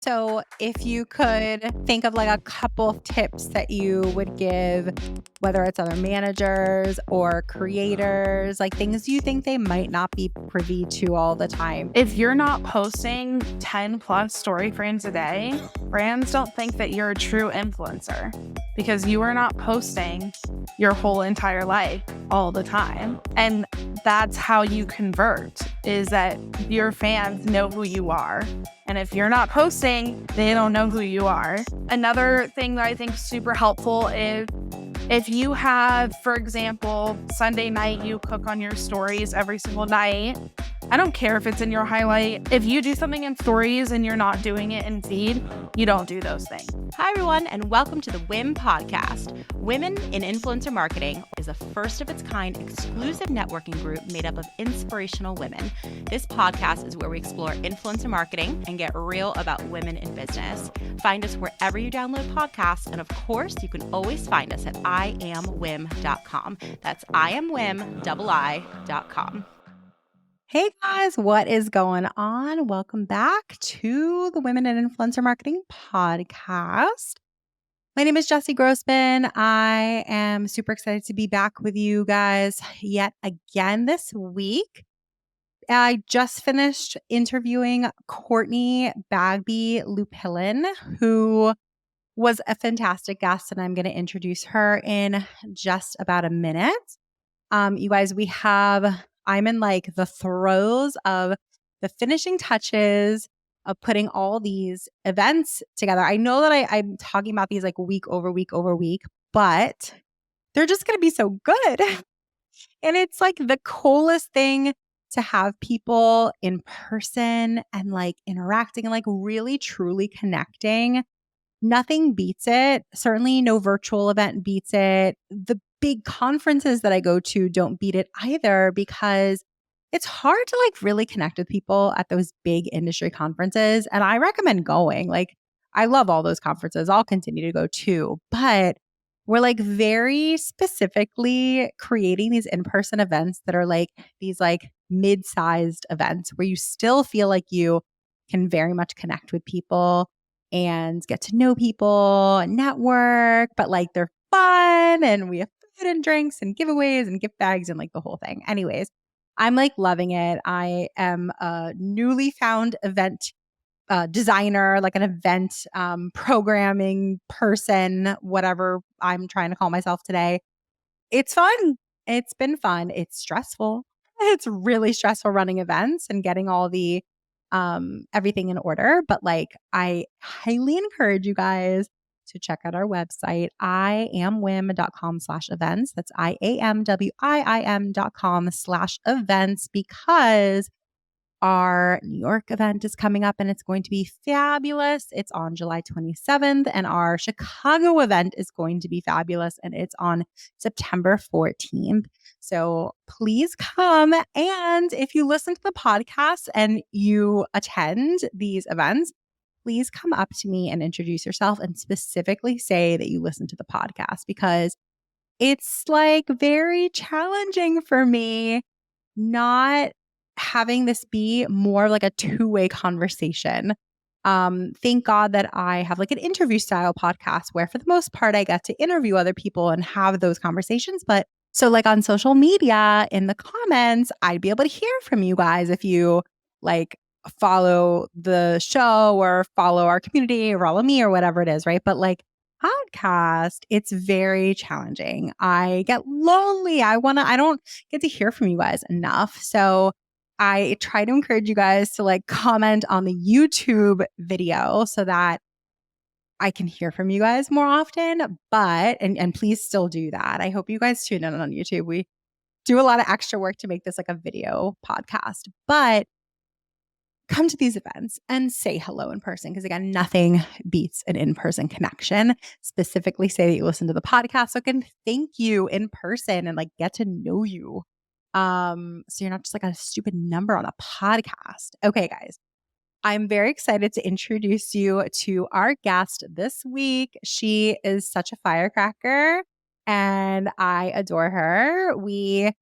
So, if you could think of like a couple of tips that you would give, whether it's other managers or creators, like things you think they might not be privy to all the time. If you're not posting 10 plus story frames a day, brands don't think that you're a true influencer because you are not posting your whole entire life all the time. And that's how you convert, is that your fans know who you are. And if you're not posting, they don't know who you are. Another thing that I think is super helpful is if you have, for example, Sunday night, you cook on your stories every single night. I don't care if it's in your highlight. If you do something in stories and you're not doing it in feed, you don't do those things. Hi, everyone, and welcome to the WIM podcast. Women in Influencer Marketing is a first-of-its-kind exclusive networking group made up of inspirational women. This podcast is where we explore influencer marketing and get real about women in business. Find us wherever you download podcasts, and of course, you can always find us at iamwim.com. That's iamwim.com. Hey guys, what is going on? Welcome back to the Women in Influencer Marketing podcast. My name is Jessie Grossman. I am super excited to be back with you guys yet again this week. I just finished interviewing Courtney Bagby Lupilin, who was a fantastic guest, and I'm going to introduce her in just about a minute. You guys, I'm in like the throes of the finishing touches of putting all these events together. I know that I'm talking about these like week over week over week, but they're just going to be so good. And it's like the coolest thing to have people in person and like interacting and like really truly connecting. Nothing beats it. Certainly no virtual event beats it. The big conferences that I go to don't beat it either, because it's hard to like really connect with people at those big industry conferences. And I recommend going. Like, I love all those conferences. I'll continue to go too. But we're like very specifically creating these in-person events that are like these like mid-sized events where you still feel like you can very much connect with people and get to know people and network, but like they're fun and we have food and drinks and giveaways and gift bags and like the whole thing. Anyways, I'm like loving it. I am a newly found event designer, like an event programming person, whatever I'm trying to call myself today. It's fun. It's been fun. It's stressful. It's really stressful running events and getting all the everything in order. But like, I highly encourage you guys to check out our website, iamwim.com/events. That's iamwim.com/events, because our New York event is coming up and it's going to be fabulous. It's on July 27th, and our Chicago event is going to be fabulous, and it's on September 14th. So please come. And if you listen to the podcast and you attend these events, please come up to me and introduce yourself and specifically say that you listen to the podcast, because it's like very challenging for me not having this be more like a two-way conversation. Thank God that I have like an interview style podcast where for the most part I get to interview other people and have those conversations. But so like on social media, in the comments, I'd be able to hear from you guys if you like follow the show or follow our community or follow me or whatever it is, right? But like podcast, it's very challenging. I get lonely. I don't get to hear from you guys enough. So I try to encourage you guys to like comment on the YouTube video so that I can hear from you guys more often. But, and please still do that. I hope you guys tune in on YouTube. We do a lot of extra work to make this like a video podcast, but come to these events and say hello in person. Because again, nothing beats an in-person connection. Specifically say that you listen to the podcast so I can thank you in person and like get to know you. So you're not just like a stupid number on a podcast. Okay, guys. I'm very excited to introduce you to our guest this week. She is such a firecracker and I adore her. We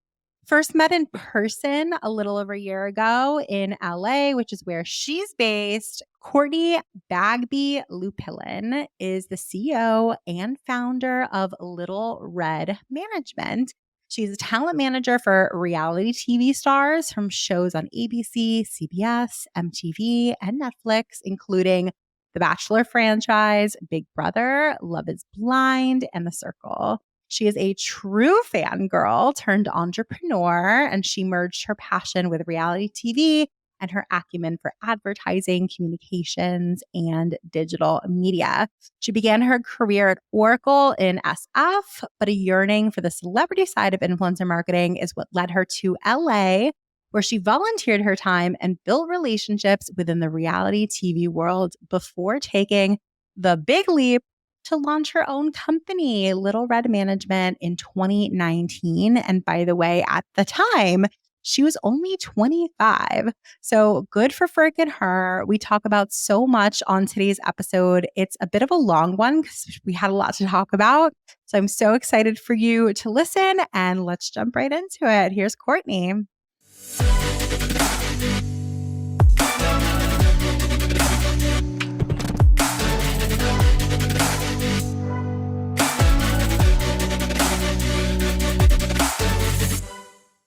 First met in person a little over a year ago in LA, which is where she's based. Courtney Bagby Lupilin is the CEO and founder of Little Red Management. She's a talent manager for reality TV stars from shows on ABC, CBS, MTV, and Netflix, including The Bachelor franchise, Big Brother, Love is Blind, and The Circle. She is a true fangirl turned entrepreneur, and she merged her passion with reality TV and her acumen for advertising, communications, and digital media. She began her career at Oracle in SF, but a yearning for the celebrity side of influencer marketing is what led her to LA, where she volunteered her time and built relationships within the reality TV world before taking the big leap to launch her own company, Little Red Management, in 2019. And by the way, at the time, she was only 25. So good for frickin' her. We talk about so much on today's episode. It's a bit of a long one because we had a lot to talk about. So I'm so excited for you to listen, and let's jump right into it. Here's Courtney.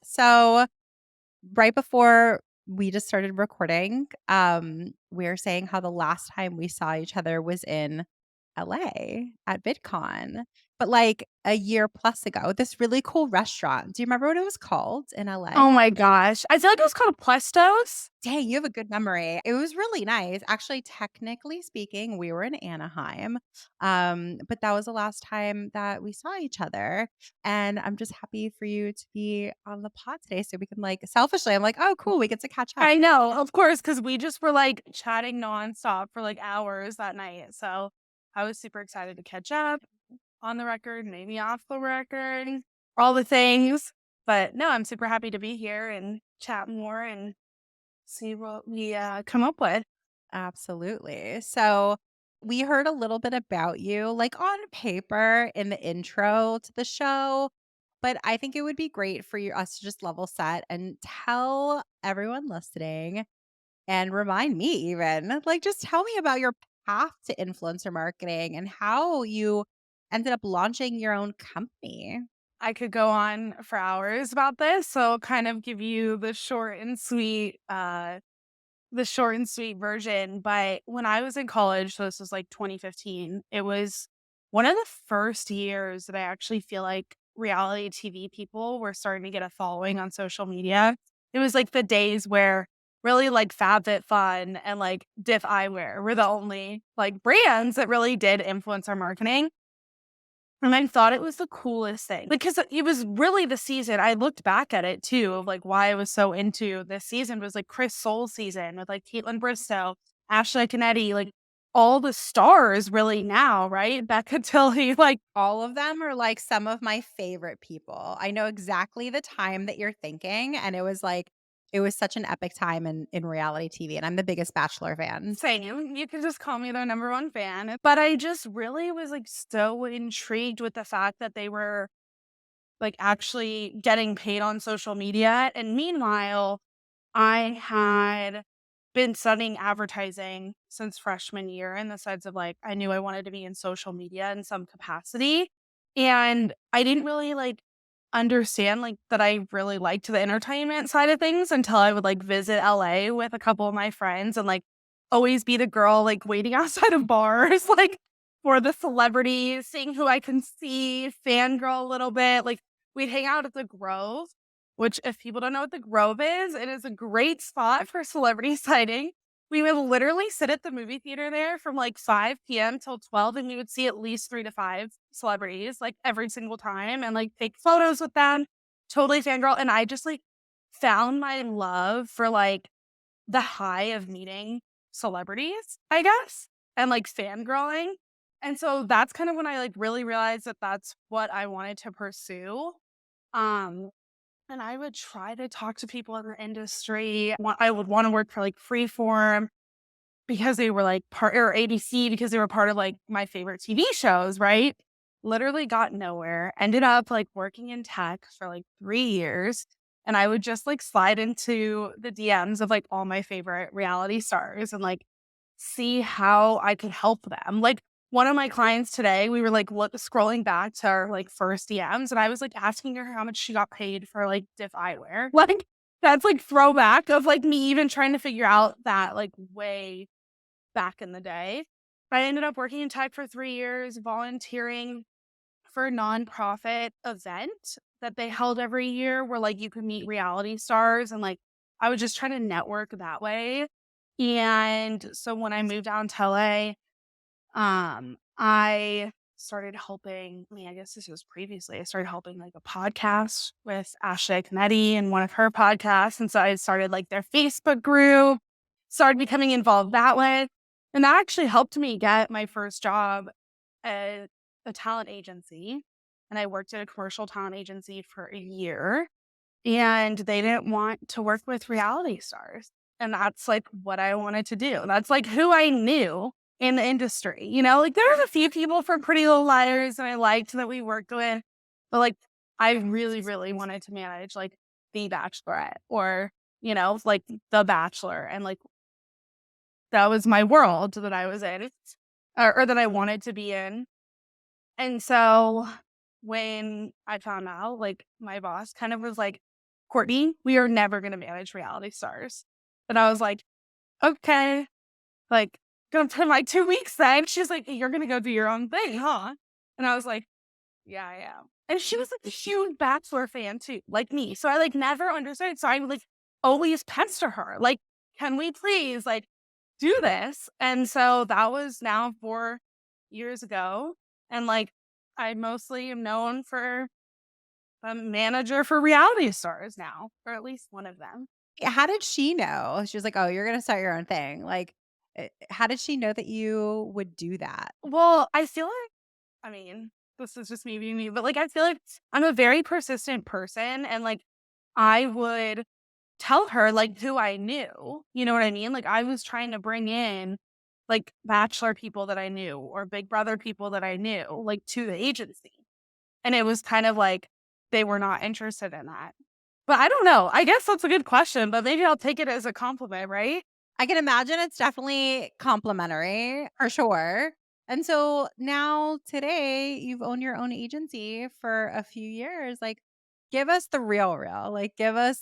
So right before we just started recording, we were saying how the last time we saw each other was in LA at VidCon, but like a year plus ago, this really cool restaurant. Do you remember what it was called in LA? Oh my gosh. I feel like it was called Plestos. Dang, you have a good memory. It was really nice. Actually, technically speaking, we were in Anaheim. But that was the last time that we saw each other. And I'm just happy for you to be on the pod today. So we can like selfishly, I'm like, oh cool, we get to catch up. I know, of course, because we just were like chatting nonstop for like hours that night. So I was super excited to catch up on the record, maybe off the record, all the things. But no, I'm super happy to be here and chat more and see what we come up with. Absolutely. So we heard a little bit about you, like on paper in the intro to the show, but I think it would be great for us to just level set and tell everyone listening and remind me even, like, just tell me about your path to influencer marketing and how you ended up launching your own company. I could go on for hours about this, so I'll kind of give you the short and sweet version. But when I was in college, so this was like 2015, it was one of the first years that I actually feel like reality TV people were starting to get a following on social media. It was like the days where really like FabFitFun and like Diff Eyewear were the only like brands that really did influencer marketing. And I thought it was the coolest thing because it was really the season. I looked back at it too, of like why I was so into this season was like Chris Soule's season with like Caitlin Bristow, Ashley Canetti, like all the stars really now, right? Becca Tilley, like All of them are like some of my favorite people. I know exactly the time that you're thinking. And it was like, it was such an epic time in reality TV. And I'm the biggest Bachelor fan. same. You could just call me their number one fan. But I just really was like so intrigued with the fact that they were like actually getting paid on social media. And meanwhile, I had been studying advertising since freshman year in the sense of like I knew I wanted to be in social media in some capacity. And I didn't really like understand like that I really liked the entertainment side of things until I would like visit LA with a couple of my friends and like always be the girl like waiting outside of bars like for the celebrities, seeing who I can see, fangirl a little bit. Like we'd hang out at the Grove, which if people don't know what the Grove is, it is a great spot for celebrity sighting. We would literally sit at the movie theater there from like 5 p.m. till 12, and we would see at least 3 to 5 celebrities like every single time and like take photos with them. Totally fangirl. And I just like found my love for like the high of meeting celebrities, I guess, and like fangirling. And so that's kind of when I like really realized that that's what I wanted to pursue. Um, and I would try to talk to people in the industry. I would want to work for like Freeform because they were like part or ABC because they were part of like my favorite TV shows, right? Literally got nowhere. Ended up like working in tech for like 3 years. And I would just like slide into the DMs of like all my favorite reality stars and like see how I could help them. Like one of my clients today, we were like scrolling back to our like first DMs, and I was like asking her how much she got paid for like Diff Eyewear. Like that's like throwback of like me even trying to figure out that like way back in the day. I ended up working in tech for 3 years, volunteering for a nonprofit event that they held every year where like you could meet reality stars, and like I was just trying to network that way. And so when I moved down to LA, I started helping. I mean, I guess this was previously. I started helping like a podcast with Ashley Canetti and one of her podcasts. And so I started like their Facebook group, started becoming involved that way. And that actually helped me get my first job at a talent agency. And I worked at a commercial talent agency for a year. And they didn't want to work with reality stars. And that's like what I wanted to do. That's like who I knew in the industry. You know, like there was a few people from Pretty Little Liars that I liked that we worked with. But like I really, really wanted to manage like The Bachelorette or, you know, like The Bachelor. And like that was my world that I was in or that I wanted to be in. And so when I found out, like my boss kind of was like, Courtney, we are never going to manage reality stars. And I was like, okay, like, gonna put in my 2 weeks then. She's like, you're going to go do your own thing, huh? And I was like, yeah, I am. And she was like a huge Bachelor fan too, like me. So I like never understood. So I would like always pester her, like, can we please like do this? And so that was now 4 years ago. And like, I mostly am known for a manager for reality stars now, or at least one of them. How did she know? She was like, "Oh, you're gonna start your own thing." Like, how did she know that you would do that? Well, I feel like, I mean, this is just me being me, but like, I feel like I'm a very persistent person. And like, I would tell her like who I knew. You know what I mean? Like, I was trying to bring in like Bachelor people that I knew or Big Brother people that I knew, like to the agency. And it was kind of like they were not interested in that. But I don't know. I guess that's a good question, but maybe I'll take it as a compliment, right? I can imagine it's definitely complimentary for sure. And so now today you've owned your own agency for a few years. Like, give us the real real. Like, give us,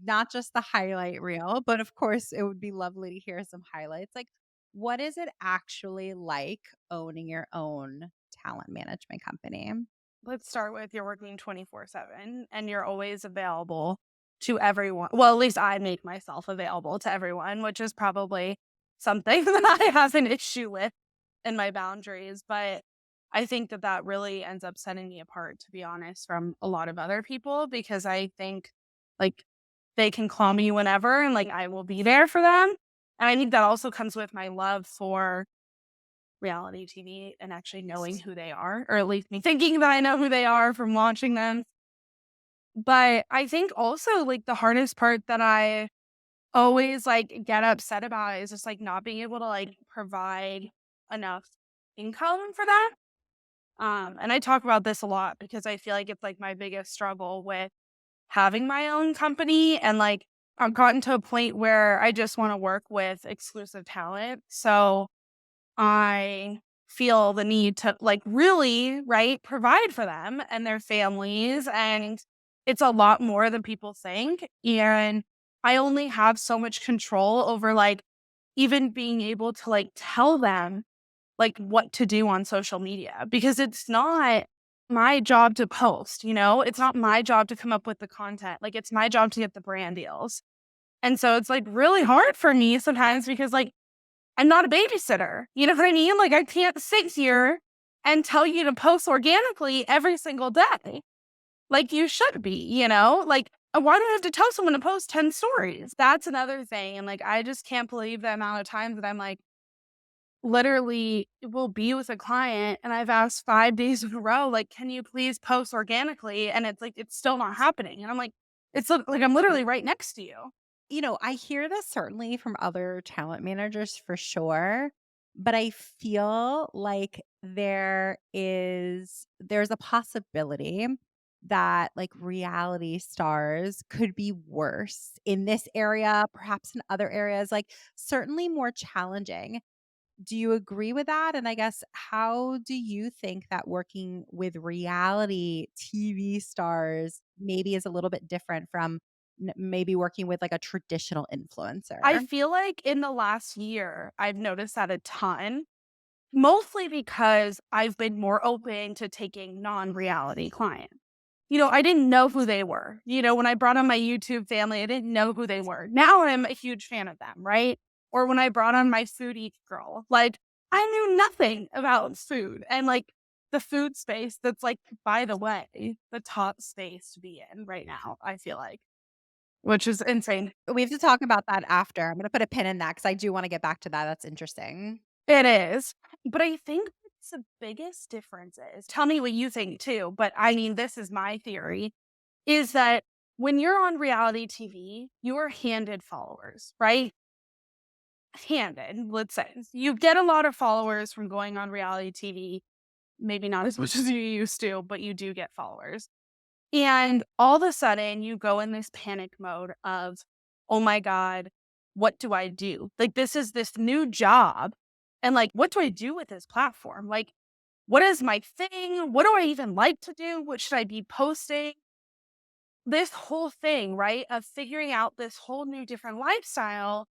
not just the highlight reel, but of course it would be lovely to hear some highlights. Like, what is it actually like owning your own talent management company? Let's start with you're working 24/7 and you're always available to everyone. Well, at least I make myself available to everyone, which is probably something that I have an issue with in my boundaries. But I think that that really ends up setting me apart, to be honest, from a lot of other people because I think like they can call me whenever and like I will be there for them. And I think that also comes with my love for reality TV and actually knowing who they are, or at least me thinking that I know who they are from watching them. But I think also like the hardest part that I always like get upset about is just like not being able to like provide enough income for that. And I talk about this a lot because I feel like it's like my biggest struggle with having my own company. And like I've gotten to a point where I just want to work with exclusive talent. So I feel the need to like really, right, provide for them and their families. And it's a lot more than people think. And I only have so much control over like even being able to like tell them like what to do on social media because it's not my job to post, you know, it's not my job to come up with the content. Like it's my job to get the brand deals. And so it's like really hard for me sometimes because like I'm not a babysitter. You know what I mean? Like I can't sit here and tell you to post organically every single day. Like you should be, you know? Like why do I have to tell someone to post 10 stories? That's another thing. And like I just can't believe the amount of times that I'm like literally will be with a client and I've asked 5 days in a row, like, can you please post organically? And it's like it's still not happening. And I'm like, it's like I'm literally right next to you. I hear this certainly from other talent managers for sure, but I feel like there's a possibility that like reality stars could be worse in this area, perhaps in other areas, like certainly more challenging. Do you agree with that? And I guess how do you think that working with reality TV stars maybe is a little bit different from maybe working with like a traditional I influencer? feel like in the last year, I've noticed that a ton, mostly because I've been more open to taking non-reality clients. I didn't know who they were. When I brought on my YouTube family, I didn't know who they were. Now I'm a huge fan of them, right? Or when I brought on my foodie girl, like I knew nothing about food and like the food space that's like, by the way, the top space to be in right now, I feel like, which is insane. We have to talk about that after. I'm going to put a pin in that because I do want to get back to that. That's interesting. It is. But I think what's the biggest difference is, tell me what you think too, but I mean, this is my theory, is that when you're on reality TV, you are handed followers, right? Handed, let's say. You get a lot of followers from going on reality TV, maybe not as much as you used to, but you do get followers. And all of a sudden, you go in this panic mode of, oh my God, what do I do? Like, this is this new job. And like, what do I do with this platform? Like, what is my thing? What do I even like to do? What should I be posting? This whole thing, right? Of figuring out this whole new different lifestyle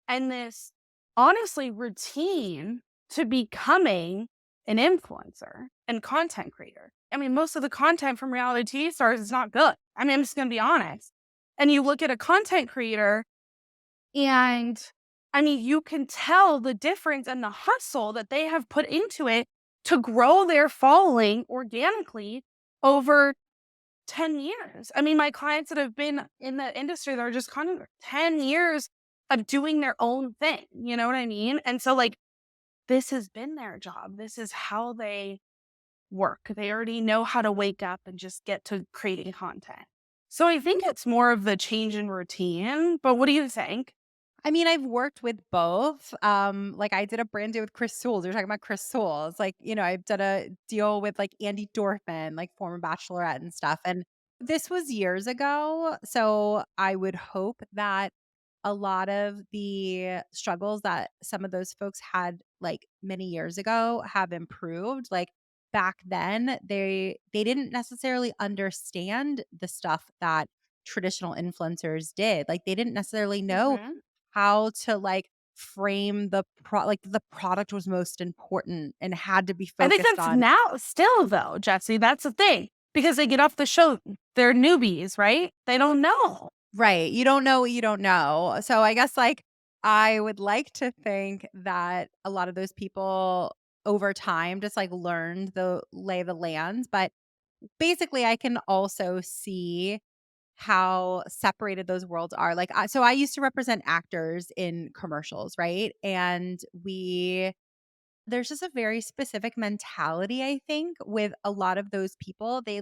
and this honestly routine to becoming an influencer and content creator. I mean, most of the content from reality TV stars is not good. I mean, I'm just going to be honest. And you look at a content creator and I mean, you can tell the difference and the hustle that they have put into it to grow their following organically over 10 years. I mean, my clients that have been in the industry that are just kind of 10 years of doing their own thing. You know what I mean? And so, like, this has been their job. This is how they work. They already know how to wake up and just get to creating content. So I think it's more of the change in routine. But what do you think? I mean, I've worked with both. Like I did a brand deal with Chris Soules. You're talking about Chris Soules. Like, I've done a deal with like Andy Dorfman, like former Bachelorette and stuff. And this was years ago. So I would hope that a lot of the struggles that some of those folks had like many years ago have improved. Like back then, they didn't necessarily understand the stuff that traditional influencers did. Like they didn't necessarily know Mhm. how to like frame like the product was most important and had to be I think focused that's on. now still, though, Jesse. That's the thing because they get off the show. They're newbies, right? They don't know. Right. You don't know what you don't know. So I guess like I would like to think that a lot of those people over time just like learned the lay of the land. But basically I can also see how separated those worlds are. Like so I used to represent actors in commercials, right? And there's just a very specific mentality, I think, with a lot of those people. They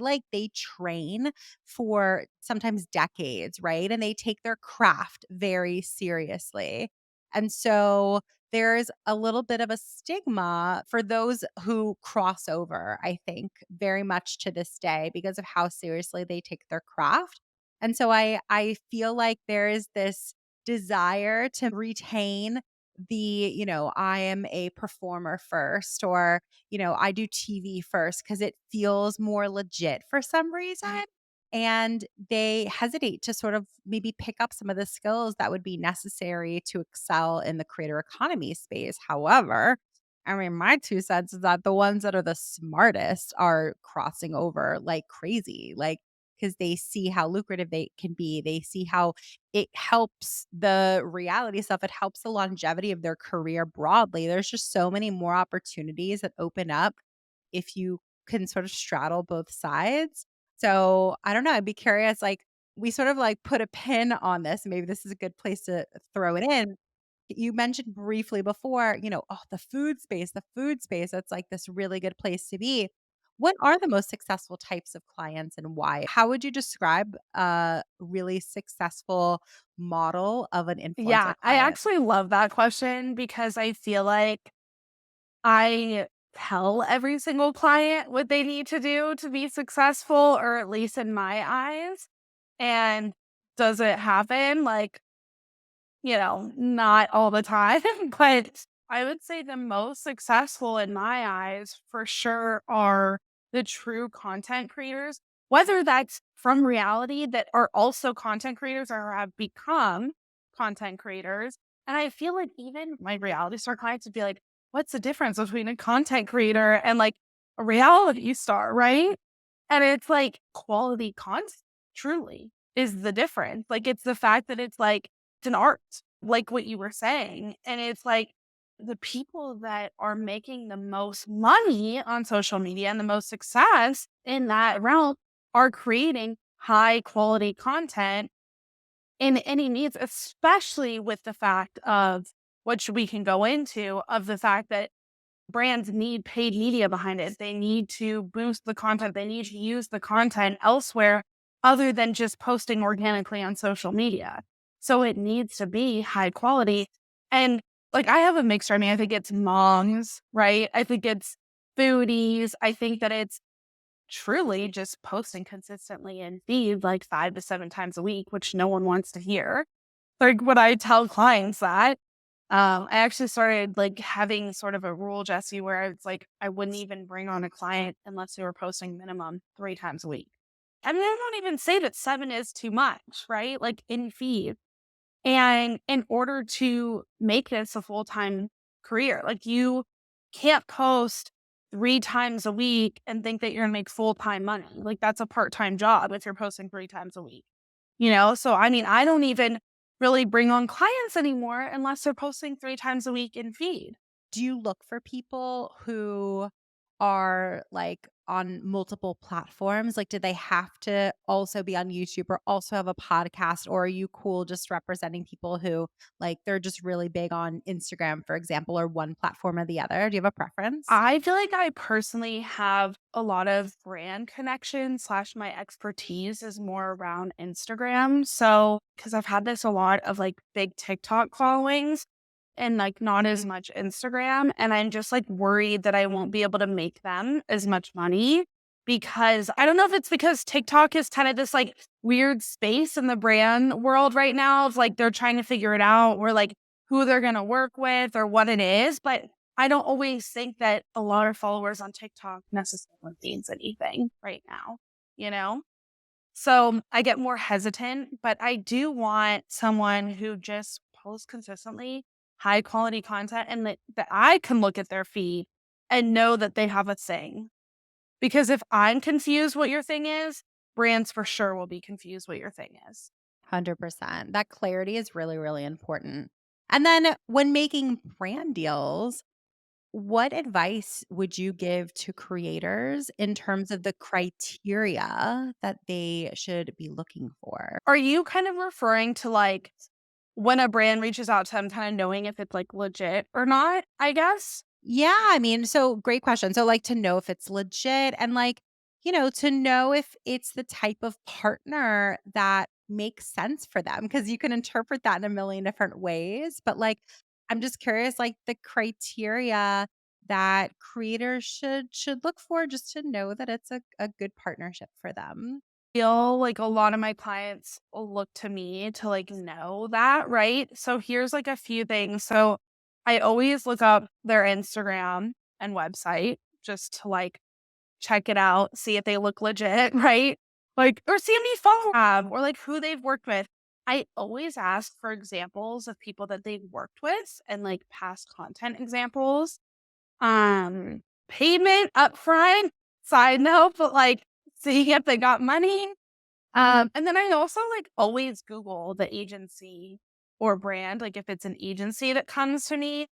train for sometimes decades, right? And they take their craft very seriously. And so there's a little bit of a stigma for those who cross over, I think, very much to this day because of how seriously they take their craft. And so I feel like there is this desire to retain the, I am a performer first, or, I do TV first because it feels more legit for some reason. And they hesitate to sort of maybe pick up some of the skills that would be necessary to excel in the creator economy space. However, I mean, my 2 cents is that the ones that are the smartest are crossing over like crazy, like, because they see how lucrative they can be. They see how it helps the reality stuff. It helps the longevity of their career broadly. There's just so many more opportunities that open up if you can sort of straddle both sides. So I don't know. I'd be curious. Like we sort of like put a pin on this. Maybe this is a good place to throw it in. You mentioned briefly before, oh, the food space, the food space. That's like this really good place to be. What are the most successful types of clients and why? How would you describe a really successful model of an influencer Yeah, I client? actually love that question because I feel like I tell every single client what they need to do to be successful, or at least in my eyes. And does it happen? Like, not all the time, but I would say the most successful in my eyes for sure are the true content creators, whether that's from reality that are also content creators or have become content creators. And I feel like even my reality star clients would be like, what's the difference between a content creator and like a reality star, right? And it's like quality content truly is the difference. Like it's the fact that it's like it's an art, like what you were saying. And it's like the people that are making the most money on social media and the most success in that realm are creating high quality content in any needs, especially with the fact of which we can go into of the fact that brands need paid media behind it. They need to boost the content. They need to use the content elsewhere other than just posting organically on social media. So it needs to be high quality. And like I have a mixture. I mean, I think it's moms, right? I think it's foodies. I think that it's truly just posting consistently in feed like 5 to 7 times a week, which no one wants to hear. Like when I tell clients that, I actually started like having sort of a rule, Jesse, where it's like I wouldn't even bring on a client unless they were posting minimum 3 times a week. I mean, I don't even say that 7 is too much, right? Like in feed. And in order to make this a full-time career, like you can't post 3 times a week and think that you're gonna make full-time money. Like that's a part-time job if you're posting 3 times a week. So I mean, I don't even really bring on clients anymore unless they're posting 3 times a week in feed. Do you look for people who are like on multiple platforms? Like, do they have to also be on YouTube or also have a podcast? Or are you cool just representing people who like they're just really big on Instagram, for example, or one platform or the other? Do you have a preference? I feel like I personally have a lot of brand connections slash my expertise is more around Instagram. So, because I've had this a lot of like big TikTok followings and like not as much Instagram. And I'm just like worried that I won't be able to make them as much money because I don't know if it's because TikTok is kind of this like weird space in the brand world right now of like they're trying to figure it out or like who they're going to work with or what it is. But I don't always think that a lot of followers on TikTok necessarily means anything right now, you know? So I get more hesitant, but I do want someone who just posts consistently high quality content and that I can look at their feed and know that they have a thing. Because if I'm confused what your thing is, brands for sure will be confused what your thing is. 100%. That clarity is really, really important. And then when making brand deals, what advice would you give to creators in terms of the criteria that they should be looking for? Are you kind of referring to like when a brand reaches out to them, kind of knowing if it's like legit or not, I guess? Yeah, I mean, so great question. So, like, to know if it's legit and, like, to know if it's the type of partner that makes sense for them, because you can interpret that in a million different ways. But, like, I'm just curious, like, the criteria that creators should look for just to know that it's a good partnership for them. Feel like a lot of my clients will look to me to like know that, right? So here's like a few things. So I always look up their Instagram and website just to like check it out, see if they look legit, right? Like, or see how many followers they have, or like who they've worked with. I always ask for examples of people that they've worked with and like past content examples. Payment upfront, side note, but like seeing if they got money. And then I also like always Google the agency or brand, like if it's an agency that comes to me,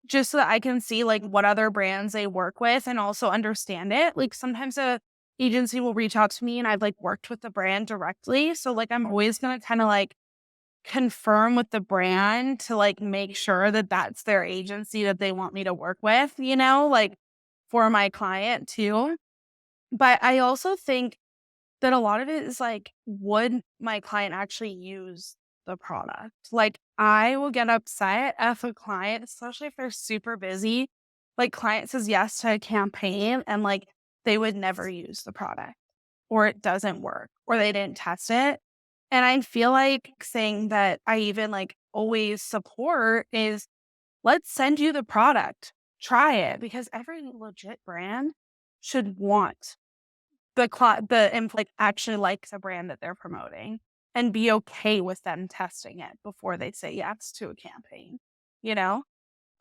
just so that I can see like what other brands they work with and also understand it. Like sometimes a agency will reach out to me and I've like worked with the brand directly. So like I'm always gonna kind of like confirm with the brand to like make sure that that's their agency that they want me to work with, like for my client too. But I also think that a lot of it is like, would my client actually use the product? Like, I will get upset if a client, especially if they're super busy, like client says yes to a campaign and like they would never use the product or it doesn't work or they didn't test it. And I feel like saying that I even like always support is let's send you the product, try it, because every legit brand should want like actually like the brand that they're promoting and be okay with them testing it before they say yes to a campaign, you know?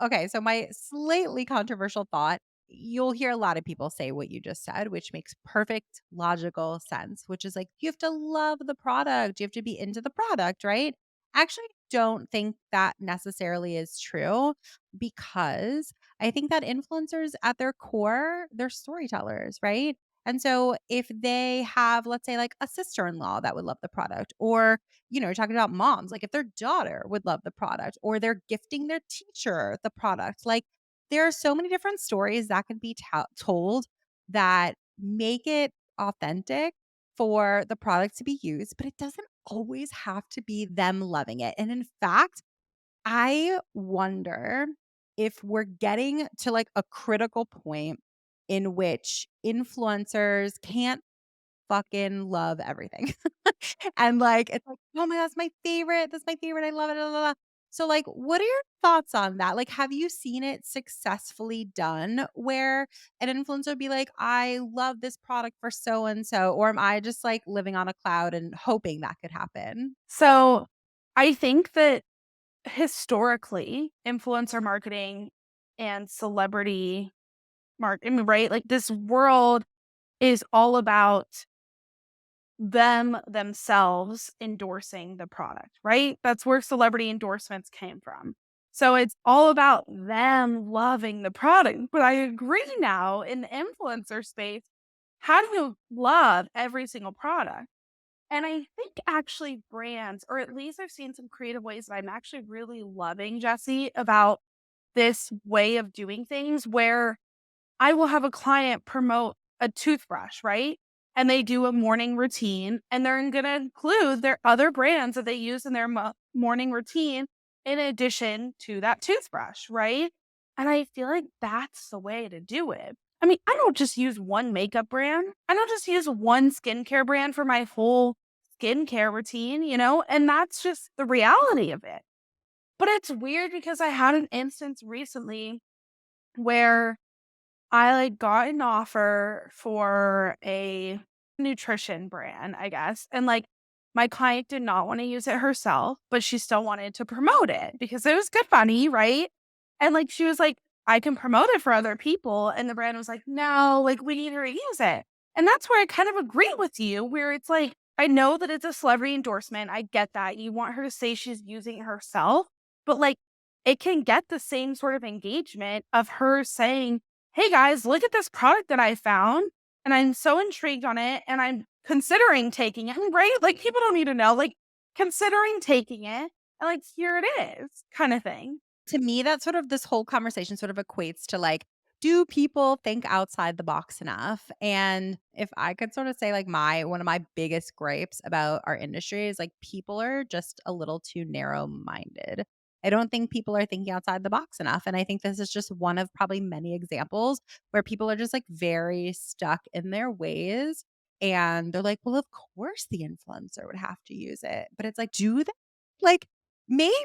Okay, so my slightly controversial thought, you'll hear a lot of people say what you just said, which makes perfect logical sense, which is like you have to love the product, you have to be into the product, right? Actually, don't think that necessarily is true because I think that influencers at their core, they're storytellers, right? And so if they have, let's say, like a sister in law that would love the product, or you're talking about moms, like if their daughter would love the product or they're gifting their teacher the product, like there are so many different stories that can be told that make it authentic for the product to be used, but it doesn't always have to be them loving it. And in fact, I wonder if we're getting to like a critical point in which influencers can't fucking love everything. And, like, it's like, "Oh my god, that's my favorite. That's my favorite. I love it, la, la, la." So, like, what are your thoughts on that? Like, have you seen it successfully done where an influencer would be like, "I love this product for so and so," or am I just, like, living on a cloud and hoping that could happen? So I think that historically, influencer marketing and celebrity marketing, right? Like this world is all about them themselves endorsing the product, right? That's where celebrity endorsements came from. So it's all about them loving the product. But I agree now in the influencer space, how do you love every single product? And I think actually brands, or at least I've seen some creative ways that I'm actually really loving, Jesse, about this way of doing things where I will have a client promote a toothbrush, right? And they do a morning routine and they're going to include their other brands that they use in their morning routine in addition to that toothbrush, right? And I feel like that's the way to do it. I mean, I don't just use one makeup brand. I don't just use one skincare brand for my whole skincare routine, and that's just the reality of it. But it's weird because I had an instance recently where I, like, got an offer for a nutrition brand, I guess, and, like, my client did not wanna use it herself, but she still wanted to promote it because it was good money, right? And, like, she was like, "I can promote it for other people," and the brand was like, "No, like, we need her to use it." And that's where I kind of agree with you, where it's like, I know that it's a celebrity endorsement, I get that, you want her to say she's using it herself, but, like, it can get the same sort of engagement of her saying, "Hey guys, look at this product that I found and I'm so intrigued on it and I'm considering taking it," right? Like people don't need to know, like considering taking it and like here it is kind of thing. To me, that sort of this whole conversation sort of equates to like, do people think outside the box enough? And if I could sort of say like my one of my biggest gripes about our industry is like people are just a little too narrow minded. I don't think people are thinking outside the box enough. And I think this is just one of probably many examples where people are just like very stuck in their ways. And they're like, well, of course the influencer would have to use it. But it's like, do they? Like, maybe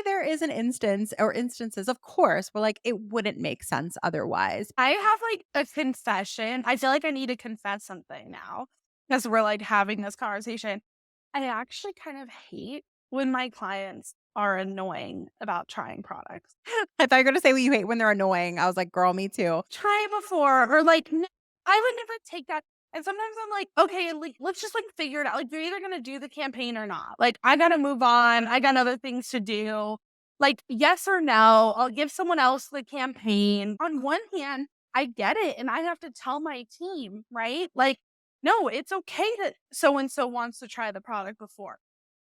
there is an instance or instances, of course, where, like, it wouldn't make sense otherwise. I have like a confession. I feel like I need to confess something now because we're like having this conversation. I actually kind of hate when my clients are annoying about trying products. I thought you were gonna say what you hate when they're annoying. I was like, "Girl, me too." Try it before or like, I would never take that. And sometimes I'm like, okay, like, let's just like figure it out. Like, you're either going to do the campaign or not. Like, I got to move on. I got other things to do. Like, yes or no, I'll give someone else the campaign. On one hand, I get it. And I have to tell my team, right? Like, no, it's okay that so and so wants to try the product before.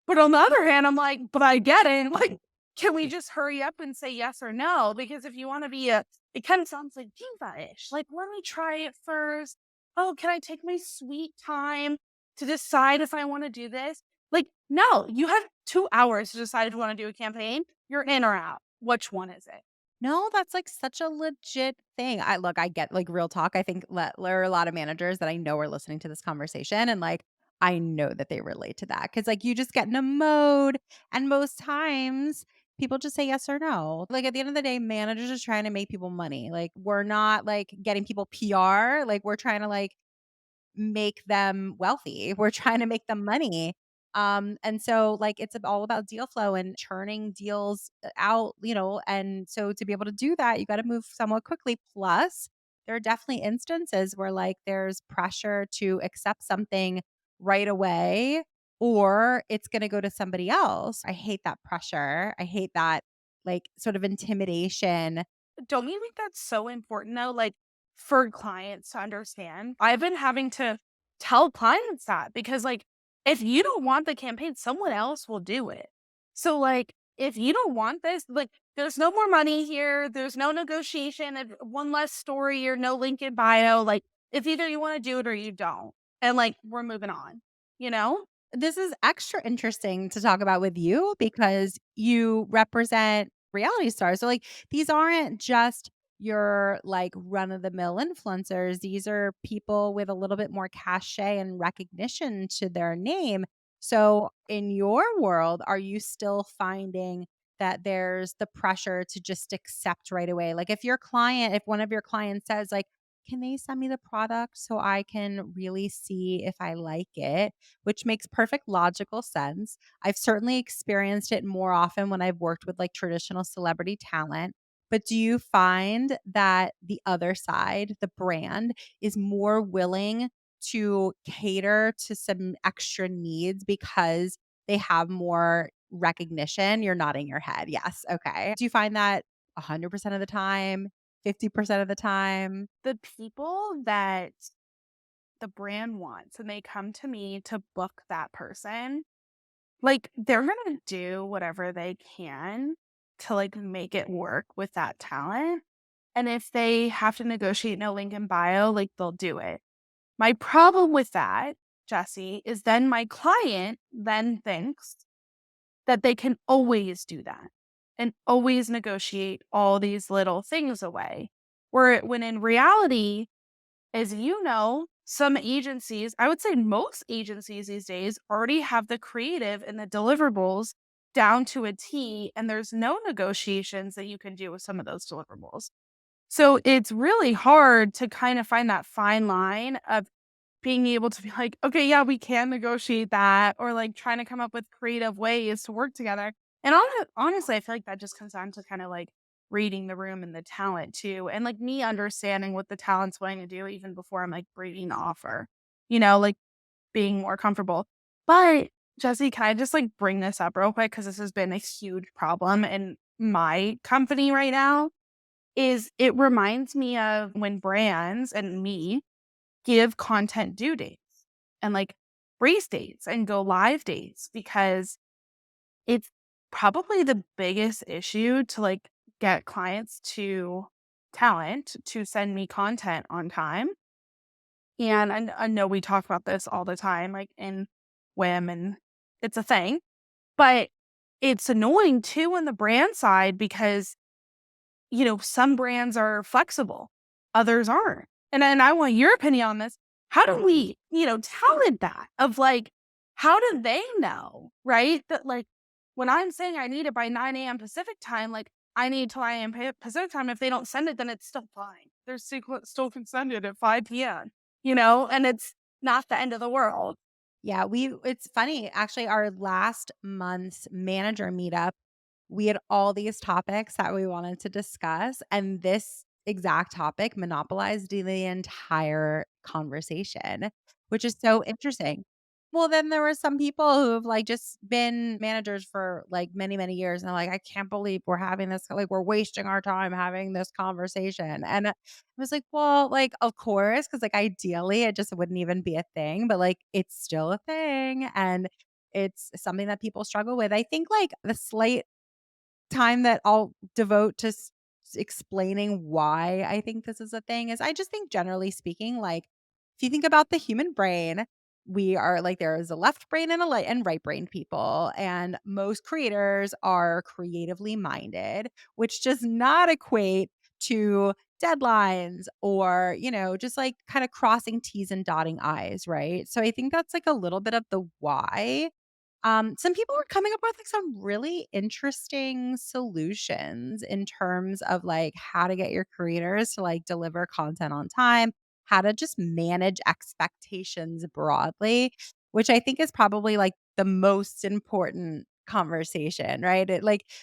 But on the other hand, I'm like, but I get it. Like, can we just hurry up and say yes or no? Because if you want to be it kind of sounds like diva-ish. Like, let me try it first. Oh, can I take my sweet time to decide if I want to do this? Like, no, you have 2 hours to decide if you want to do a campaign. You're in or out. Which one is it? No, that's like such a legit thing. I get like real talk. I think there are a lot of managers that I know are listening to this conversation and like I know that they relate to that cuz like you just get in a mode and most times people just say yes or no. Like at the end of the day managers are trying to make people money. Like we're not like getting people PR, like we're trying to like make them wealthy. We're trying to make them money. And so like it's all about deal flow and churning deals out, and so to be able to do that, you got to move somewhat quickly. Plus, there are definitely instances where like there's pressure to accept something right away or it's going to go to somebody else. I hate that pressure. I hate that like sort of intimidation. Don't you think that's so important though? Like for clients to understand. I've been having to tell clients that because like if you don't want the campaign, someone else will do it. So like if you don't want this, like there's no more money here, there's no negotiation, one less story or no link in bio. Like it's either you want to do it or you don't. And like we're moving on, you know? This is extra interesting to talk about with you because you represent reality stars. So, like, these aren't just your like run of the mill influencers. These are people with a little bit more cachet and recognition to their name. So, in your world, are you still finding that there's the pressure to just accept right away? Like, if one of your clients says, like, can they send me the product so I can really see if I like it? Which makes perfect logical sense. I've certainly experienced it more often when I've worked with like traditional celebrity talent. But do you find that the other side, the brand, is more willing to cater to some extra needs because they have more recognition? You're nodding your head. Yes. Okay. Do you find that 100% of the time, 50% of the time? The people that the brand wants and they come to me to book that person, like they're gonna do whatever they can to like make it work with that talent. And if they have to negotiate no link in bio, like they'll do it. My problem with that, Jesse, is then my client then thinks that they can always do that and always negotiate all these little things away. When in reality, as you know, some agencies, I would say most agencies these days already have the creative and the deliverables down to a T, and there's no negotiations that you can do with some of those deliverables. So it's really hard to kind of find that fine line of being able to be like, okay, yeah, we can negotiate that, or like trying to come up with creative ways to work together. And honestly, I feel like that just comes down to kind of like reading the room and the talent too. And like me understanding what the talent's willing to do even before I'm like bringing the offer, like being more comfortable. But Jesse, can I just like bring this up real quick? Cause this has been a huge problem in my company right now. Is it reminds me of when brands and me give content due dates and like race dates and go live dates because it's probably the biggest issue to like get clients to talent to send me content on time. And I know we talk about this all the time, like in WIM, and it's a thing, but it's annoying too on the brand side because some brands are flexible, others aren't. And I want your opinion on this. How do we, talent that of like, how do they know, right? That like when I'm saying I need it by 9 a.m. Pacific time, like I need till 9 a.m. Pacific time. If they don't send it, then it's still fine. They're still can send it at 5 p.m., and it's not the end of the world. Yeah, it's funny. Actually, our last month's manager meetup, we had all these topics that we wanted to discuss, and this exact topic monopolized the entire conversation, which is so interesting. Well, then there were some people who have like just been managers for like many, many years, and they're like, I can't believe we're having this, like, we're wasting our time having this conversation. And I was like, well, like, of course, because like ideally it just wouldn't even be a thing, but like it's still a thing. And it's something that people struggle with. I think like the slight time that I'll devote to explaining why I think this is a thing is I just think generally speaking, like if you think about the human brain, we are like, there is a left brain and and right brain people. And most creators are creatively minded, which does not equate to deadlines or, just like kind of crossing T's and dotting I's, right? So I think that's like a little bit of the why. Some people were coming up with like some really interesting solutions in terms of like how to get your creators to like deliver content on time, how to just manage expectations broadly, which I think is probably like the most important conversation, right?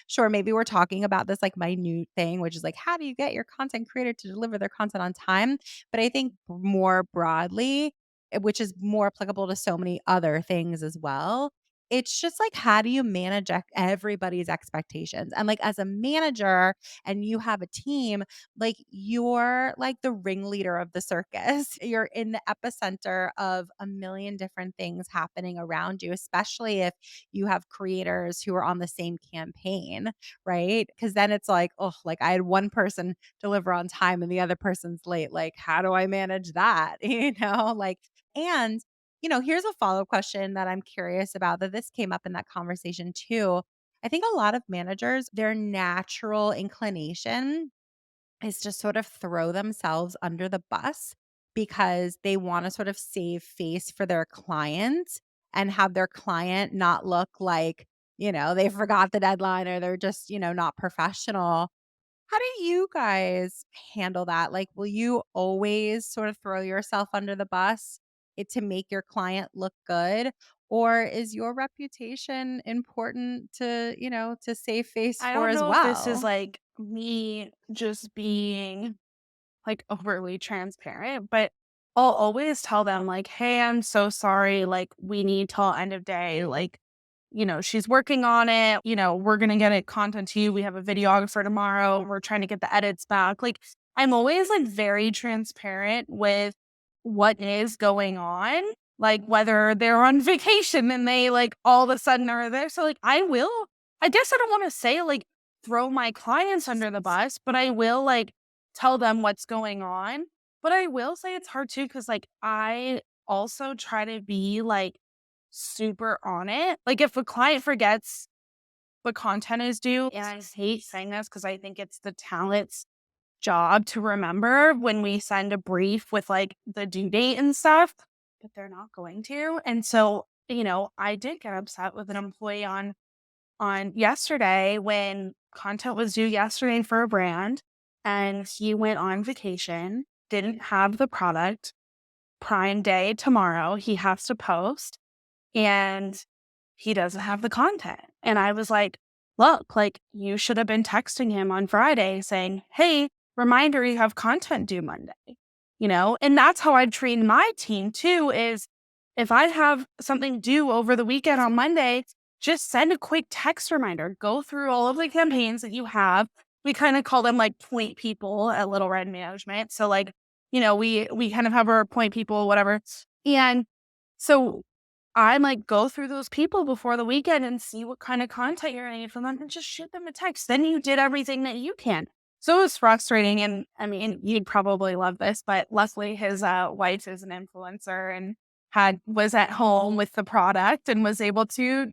Sure, maybe we're talking about this like minute thing, which is like, how do you get your content creator to deliver their content on time? But I think more broadly, which is more applicable to so many other things as well, it's just like, how do you manage everybody's expectations? And like, as a manager and you have a team, like, you're like the ringleader of the circus. You're in the epicenter of a million different things happening around you, especially if you have creators who are on the same campaign, right? Because then it's like, oh, like I had one person deliver on time and the other person's late. Like, how do I manage that? And here's a follow-up question that I'm curious about, that this came up in that conversation too. I think a lot of managers, their natural inclination is to sort of throw themselves under the bus because they want to sort of save face for their client and have their client not look like, they forgot the deadline or they're just, not professional. How do you guys handle that? Like, will you always sort of throw yourself under the bus to make your client look good? Or is your reputation important to save face I for don't as know if this is well? like me just being like overly transparent, but I'll always tell them like, "Hey, I'm so sorry. Like, we need till end of day. Like, she's working on it. We're gonna get it content to you. We have a videographer tomorrow. We're trying to get the edits back." Like, I'm always like very transparent with what is going on. Like whether they're on vacation and they like all of a sudden are there. So like I guess I don't want to say like throw my clients under the bus, but I will like tell them what's going on. But I will say it's hard too, because like I also try to be like super on it. Like if a client forgets what content is due, and I hate saying this because I think it's the talent's job to remember when we send a brief with like the due date and stuff, but they're not going to. And so, I did get upset with an employee on yesterday when content was due yesterday for a brand and he went on vacation, didn't have the product. Prime Day tomorrow, he has to post and he doesn't have the content. And I was like, look, like you should have been texting him on Friday saying, hey, reminder, you have content due Monday, And that's how I train my team too, is if I have something due over the weekend on Monday, just send a quick text reminder, go through all of the campaigns that you have. We kind of call them like point people at Little Red Management. So like, we kind of have our point people, whatever. And so I like go through those people before the weekend and see what kind of content you're going to need from them and just shoot them a text. Then you did everything that you can. So it was frustrating. And I mean, you'd probably love this, but luckily his wife is an influencer and was at home with the product and was able to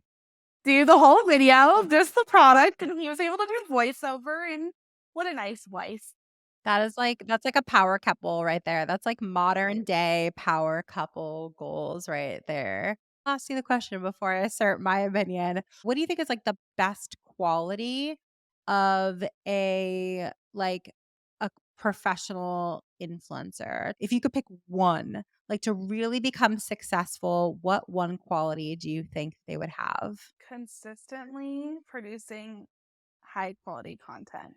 do the whole video of just the product. And he was able to do voiceover, and what a nice wife. That's like a power couple right there. That's like modern day power couple goals right there. I'll ask you the question before I assert my opinion. What do you think is like the best quality of a professional influencer? If you could pick one, like to really become successful, what one quality do you think they would have? Consistently producing high quality content.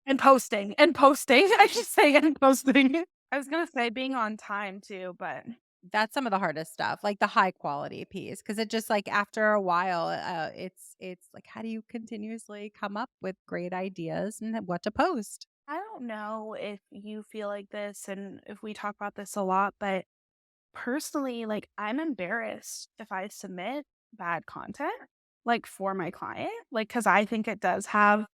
And posting. I should say and posting. I was gonna say being on time too, but That's some of the hardest stuff, like the high quality piece, because it just like after a while, it's like, how do you continuously come up with great ideas and what to post? I don't know if you feel like this and if we talk about this a lot, but personally, like I'm embarrassed if I submit bad content, like for my client, like because I think it does have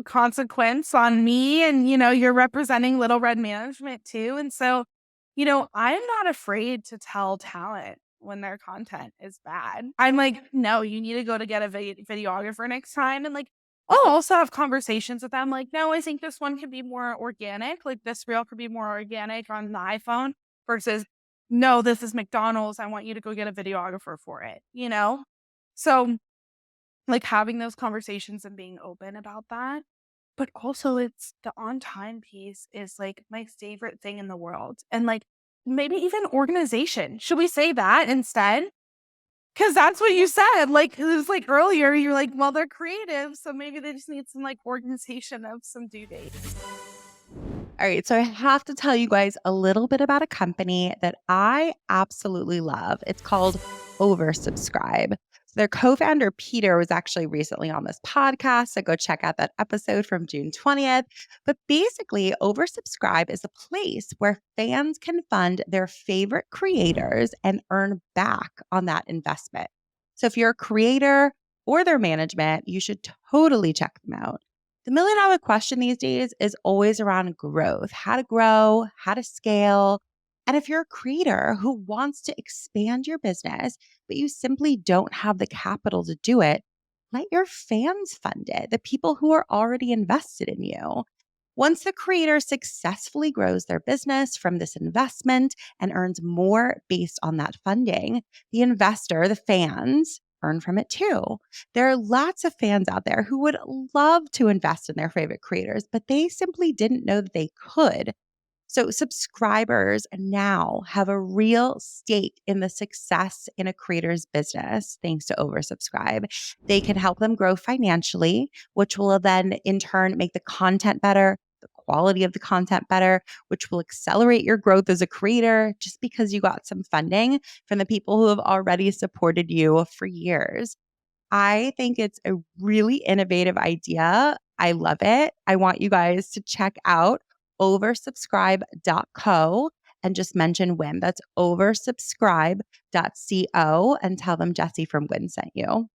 consequence on me, and you're representing Little Red Management too. And so I'm not afraid to tell talent when their content is bad. I'm like, no, you need to go to get a videographer next time. And like, I'll also have conversations with them. Like, no, I think this one could be more organic. Like, this reel could be more organic on the iPhone versus, no, this is McDonald's. I want you to go get a videographer for it. So, like, having those conversations and being open about that. But also, it's the on time piece is like my favorite thing in the world. And like, maybe even organization. Should we say that instead? Because that's what you said. Like, it was like earlier, you're like, well, they're creative. So maybe they just need some like organization of some due dates. All right, so I have to tell you guys a little bit about a company that I absolutely love. It's called Oversubscribe. So their co-founder Peter was actually recently on this podcast, so go check out that episode from June 20th. But basically, Oversubscribe is a place where fans can fund their favorite creators and earn back on that investment. So if you're a creator or their management, you should totally check them out. The million-dollar question these days is always around growth, how to grow, how to scale. And if you're a creator who wants to expand your business, but you simply don't have the capital to do it, let your fans fund it, the people who are already invested in you. Once the creator successfully grows their business from this investment and earns more based on that funding, the investor, the fans, earn from it too. There are lots of fans out there who would love to invest in their favorite creators, but they simply didn't know that they could. So, subscribers now have a real stake in the success in a creator's business thanks to Oversubscribe. They can help them grow financially, which will then in turn make the content better, the quality of the content better, which will accelerate your growth as a creator just because you got some funding from the people who have already supported you for years. I think it's a really innovative idea. I love it. I want you guys to check out oversubscribe.co and just mention WIM. That's oversubscribe.co and tell them Jesse from WIN sent you.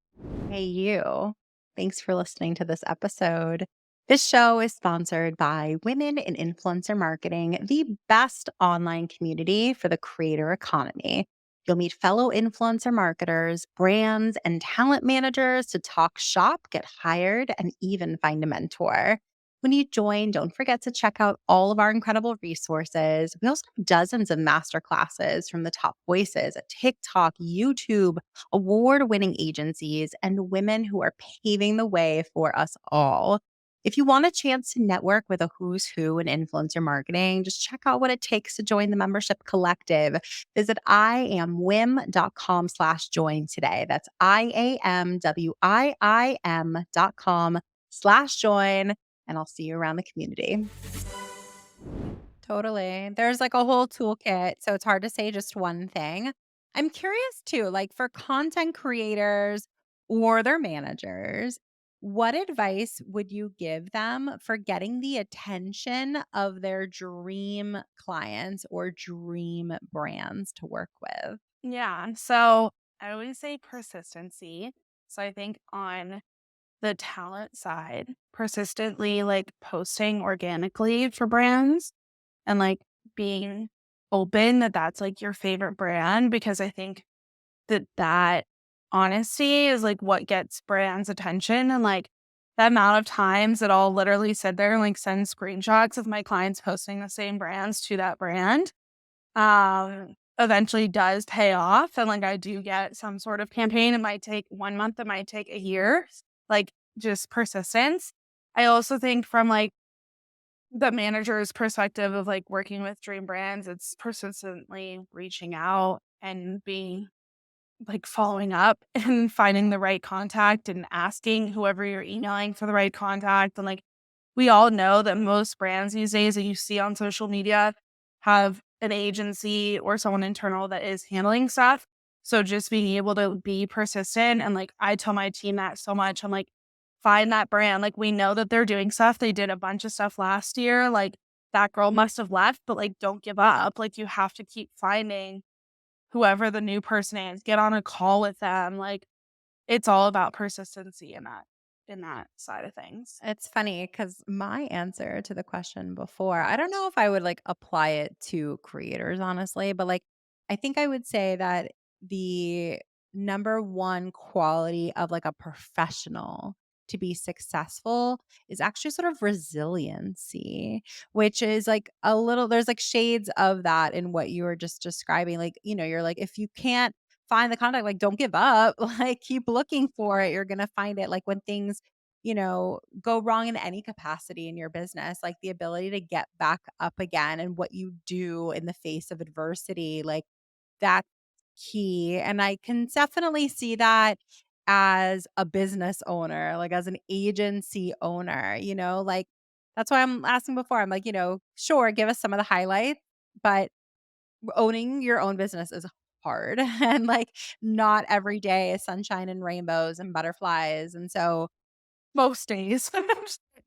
Hey, you. Thanks for listening to this episode. This show is sponsored by Women in Influencer Marketing, the best online community for the creator economy. You'll meet fellow influencer marketers, brands, and talent managers to talk shop, get hired, and even find a mentor. When you join, don't forget to check out all of our incredible resources. We also have dozens of masterclasses from the top voices at TikTok, YouTube, award-winning agencies, and women who are paving the way for us all. If you want a chance to network with a who's who in influencer marketing, just check out what it takes to join the membership collective. Visit iamwim.com/join today. That's iamwim.com/join. And I'll see you around the community. Totally. There's like a whole toolkit. So it's hard to say just one thing. I'm curious too, like for content creators or their managers, what advice would you give them for getting the attention of their dream clients or dream brands to work with? Yeah. So I always say persistency. So I think on the talent side, persistently like posting organically for brands and like being open that that's like your favorite brand, because I think that honesty is like what gets brands attention. And like the amount of times that I'll literally sit there and like send screenshots of my clients posting the same brands to that brand eventually does pay off. And like I do get some sort of campaign. It might take 1 month, it might take a year, like just persistence. I also think from like the manager's perspective of like working with dream brands, it's persistently reaching out and being like following up and finding the right contact and asking whoever you're emailing for the right contact. And like we all know that most brands these days that you see on social media have an agency or someone internal that is handling stuff. So just being able to be persistent, and like I tell my team that so much. I'm like, find that brand. Like we know that they're doing stuff. They did a bunch of stuff last year. Like that girl must have left, but like don't give up. Like you have to keep finding whoever the new person is. Get on a call with them. Like it's all about persistency in that. in that side of things. It's funny because my answer to the question before, I don't know if I would like apply it to creators, honestly, but like I think I would say that the number one quality of like a professional to be successful is actually sort of resiliency, which is like a little, there's like shades of that in what you were just describing. Like, you're like, if you can't find the contact, like, don't give up, like, keep looking for it. You're going to find it. Like, when things, go wrong in any capacity in your business, like the ability to get back up again and what you do in the face of adversity, like that's key. And I can definitely see that as a business owner, like as an agency owner, like that's why I'm asking before. I'm like, sure, give us some of the highlights, but owning your own business is hard. And like not every day is sunshine and rainbows and butterflies. And so Most days.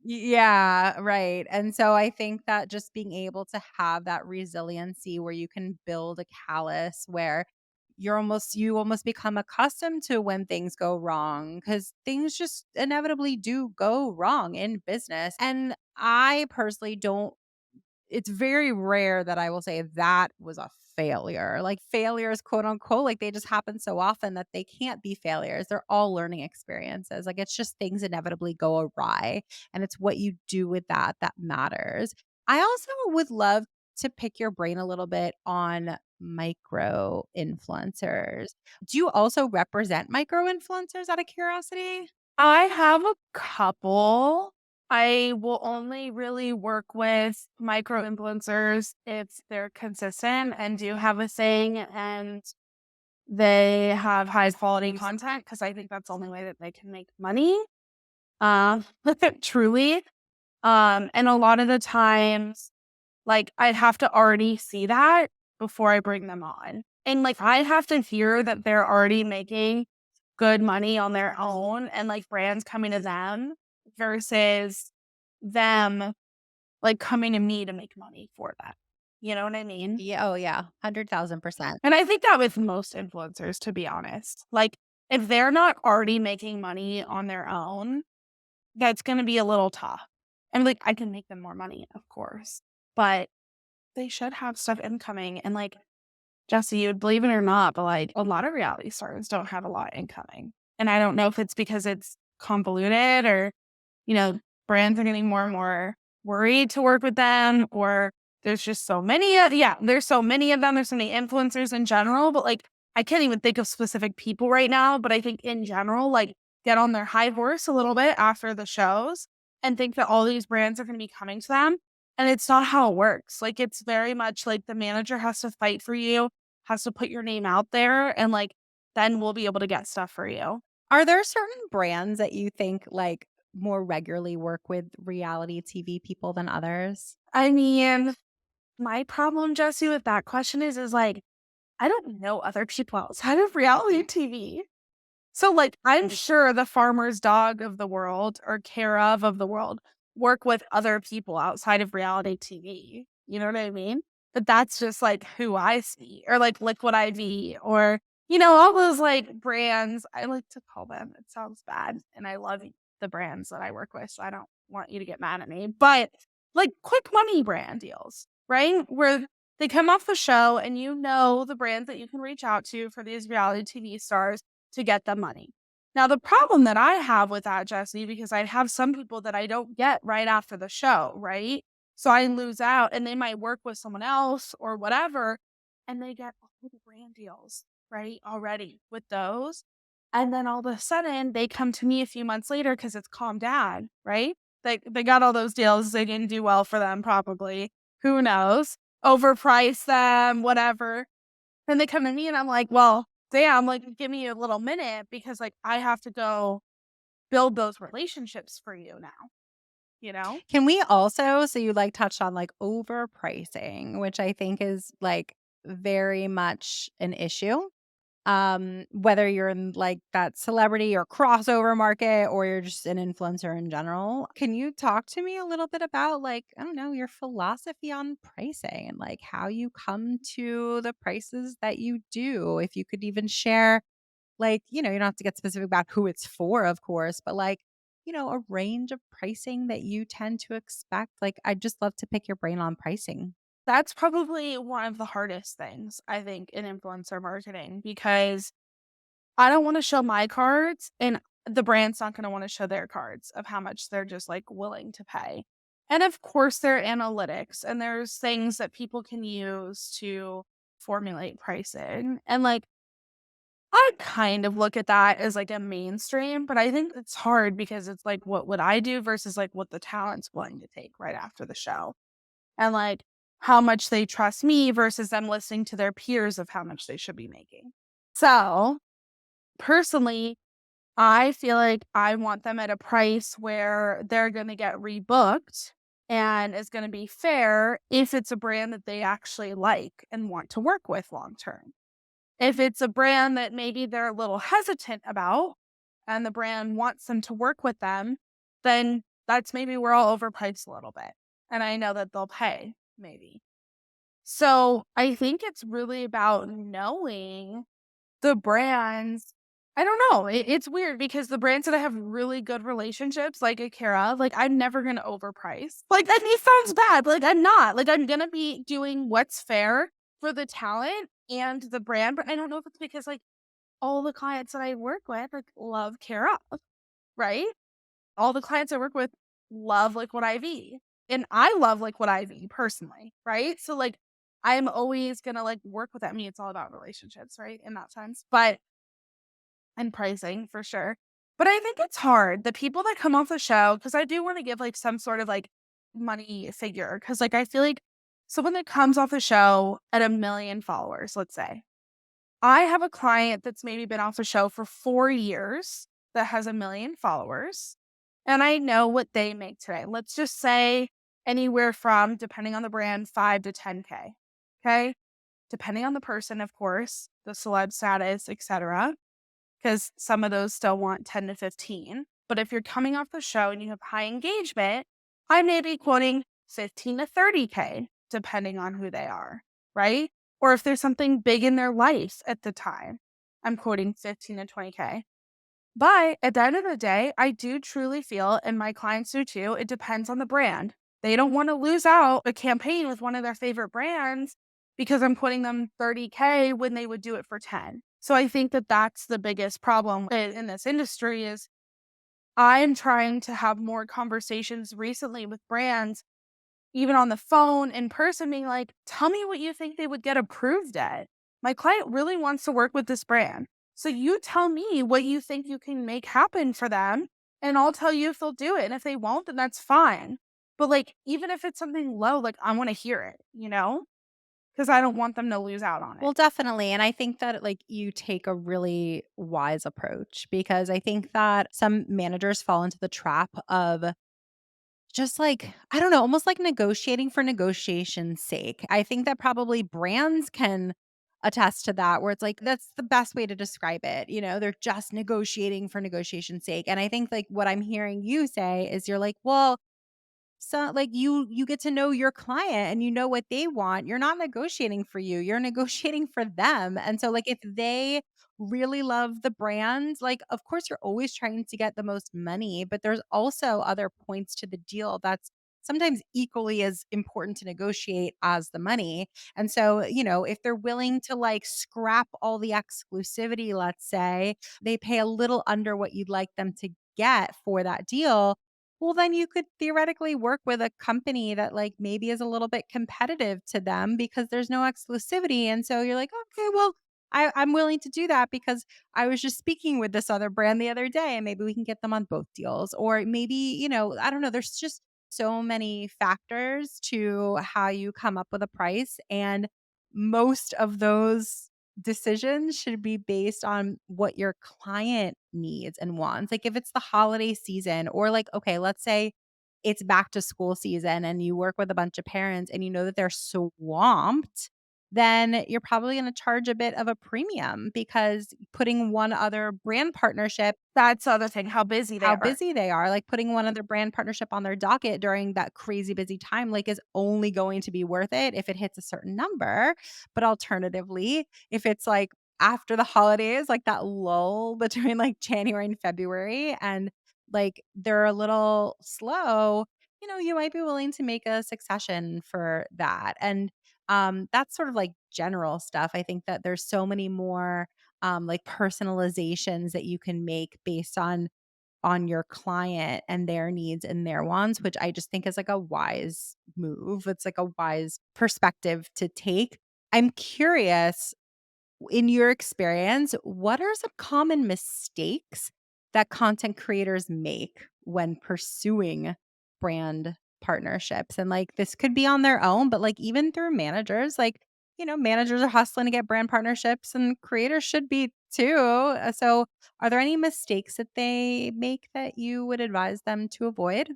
yeah, right. And so I think that just being able to have that resiliency where you can build a callus where you almost become accustomed to when things go wrong, because things just inevitably do go wrong in business. And I personally don't it's very rare that I will say that was a failure. Like failures, quote unquote, like they just happen so often that they can't be failures. They're all learning experiences. Like it's just things inevitably go awry. And it's what you do with that matters. I also would love to pick your brain a little bit on micro influencers. Do you also represent micro influencers out of curiosity? I have a couple. I will only really work with micro influencers if they're consistent and do have a thing and they have high quality content, because I think that's the only way that they can make money. Um, truly. And a lot of the times, like, I'd have to already see that before I bring them on. And like I have to hear that they're already making good money on their own and like brands coming to them versus them like coming to me to make money for that. You know what I mean? Yeah. Oh, yeah. 100,000%. And I think that with most influencers, to be honest, like if they're not already making money on their own, that's going to be a little tough. And like I can make them more money, of course, but they should have stuff incoming. And like Jesse, you would believe it or not, but like a lot of reality stars don't have a lot incoming. And I don't know if it's because it's convoluted or, you know, brands are getting more and more worried to work with them, or there's just so many. There's so many of them. There's so many influencers in general, but like I can't even think of specific people right now. But I think in general, like get on their high horse a little bit after the shows and think that all these brands are going to be coming to them. And it's not how it works. Like it's very much like the manager has to fight for you, has to put your name out there, and like then we'll be able to get stuff for you. Are there certain brands that you think like more regularly work with reality TV people than others? I mean, my problem, Jesse, with that question is like I don't know other people outside of reality TV. So like I'm sure the farmer's dog of the world or care of the world work with other people outside of reality TV. You know what I mean? But that's just like who I see, or like Liquid IV, or all those like brands. I like to call them. It sounds bad, and I love the brands that I work with, so I don't want you to get mad at me. But like quick money brand deals, right? Where they come off the show, and the brands that you can reach out to for these reality TV stars to get the money. Now, the problem that I have with that, Jesse, because I have some people that I don't get right after the show, right? So I lose out, and they might work with someone else or whatever, and they get all the brand deals, right? Already with those. And then all of a sudden they come to me a few months later because it's calmed down, right? They got all those deals. They didn't do well for them, probably. Who knows? Overprice them, whatever. Then they come to me and I'm like, well, damn, like give me a little minute because like I have to go build those relationships for you now, you know? Can we also, so you like touched on like overpricing, which I think is like very much an issue. Whether you're in like that celebrity or crossover market or you're just an influencer in general. Can you talk to me a little bit about like, I don't know, your philosophy on pricing and like how you come to the prices that you do? If you could even share like, you don't have to get specific about who it's for, of course, but like a range of pricing that you tend to expect? Like, I'd just love to pick your brain on pricing. That's probably one of the hardest things, I think, in influencer marketing because I don't wanna show my cards, and the brand's not gonna wanna show their cards of how much they're just, like, willing to pay. And, of course, there are analytics, and there's things that people can use to formulate pricing, and, like, I kind of look at that as, like, a mainstream, but I think it's hard because it's, like, what would I do versus, like, what the talent's willing to take right after the show, and, like, how much they trust me versus them listening to their peers of how much they should be making. So, personally, I feel like I want them at a price where they're gonna get rebooked and is gonna be fair if it's a brand that they actually like and want to work with long term. If it's a brand that maybe they're a little hesitant about and the brand wants them to work with them, then that's maybe where I'll overprice a little bit. And I know that they'll pay, maybe. So I think it's really about knowing the brands. I don't know. It's weird because the brands that I have really good relationships, like Akira, like I'm never gonna overprice. Like that it sounds bad. Like I'm not. Like I'm gonna be doing what's fair for the talent and the brand. But I don't know if it's because like all the clients that I work with like love Kara, right? All the clients I work with love Liquid IV. And I love Liquid IV personally, right? So like I'm always gonna like work with that. I mean, it's all about relationships, right? In that sense. But and pricing for sure. But I think it's hard. The people that come off the show, because I do want to give like some sort of like money figure. Cause like I feel like someone that comes off the show at 1 million followers, let's say, I have a client that's maybe been off the show for 4 years that has 1 million followers. And I know what they make today. Let's just say anywhere from, depending on the brand, 5 to 10K. Okay. Depending on the person, of course, the celeb status, etc. Because some of those still want 10 to 15. But if you're coming off the show and you have high engagement, I may be quoting 15 to 30K, depending on who they are, right? Or if there's something big in their life at the time, I'm quoting 15 to 20K. But at the end of the day, I do truly feel, and my clients do too, it depends on the brand. They don't want to lose out a campaign with one of their favorite brands because I'm quoting them 30K when they would do it for 10. So I think that that's the biggest problem in this industry is I'm trying to have more conversations recently with brands, even on the phone, in person, being like, tell me what you think they would get approved at. My client really wants to work with this brand. So you tell me what you think you can make happen for them, and I'll tell you if they'll do it. And if they won't, then that's fine. But like, even if it's something low, like I want to hear it, because I don't want them to lose out on it. Well, definitely. And I think that like you take a really wise approach because I think that some managers fall into the trap of just like, I don't know, almost like negotiating for negotiation's sake. I think that probably brands can attest to that, where it's like, that's the best way to describe it. They're just negotiating for negotiation's sake. And I think like what I'm hearing you say is you're like, well, so like you get to know your client and you know what they want. You're not negotiating for you. You're negotiating for them. And so like if they really love the brand, like of course you're always trying to get the most money, but there's also other points to the deal that's sometimes equally as important to negotiate as the money. And so, if they're willing to like scrap all the exclusivity, let's say, they pay a little under what you'd like them to get for that deal, well, then you could theoretically work with a company that like maybe is a little bit competitive to them because there's no exclusivity. And so you're like, okay, well, I'm willing to do that because I was just speaking with this other brand the other day and maybe we can get them on both deals. Or maybe, I don't know, there's just so many factors to how you come up with a price. And most of those decisions should be based on what your client needs and wants. Like if it's the holiday season or like, okay, let's say it's back to school season and you work with a bunch of parents and you know that they're swamped, then you're probably going to charge a bit of a premium because putting one other brand partnership, That's the other thing, how busy they how are. busy they are, like putting one other brand partnership on their docket during that crazy busy time, like is only going to be worth it if it hits a certain number. But alternatively, if it's like after the holidays, like that lull between like January and February, and like they're a little slow, you might be willing to make a succession for that. And that's sort of like general stuff. I think that there's so many more like personalizations that you can make based on your client and their needs and their wants, which I just think is like a wise move. It's like a wise perspective to take. I'm curious, in your experience, what are some common mistakes that content creators make when pursuing brand partnerships? And like this could be on their own, but like even through managers, like, managers are hustling to get brand partnerships and creators should be too. So, are there any mistakes that they make that you would advise them to avoid?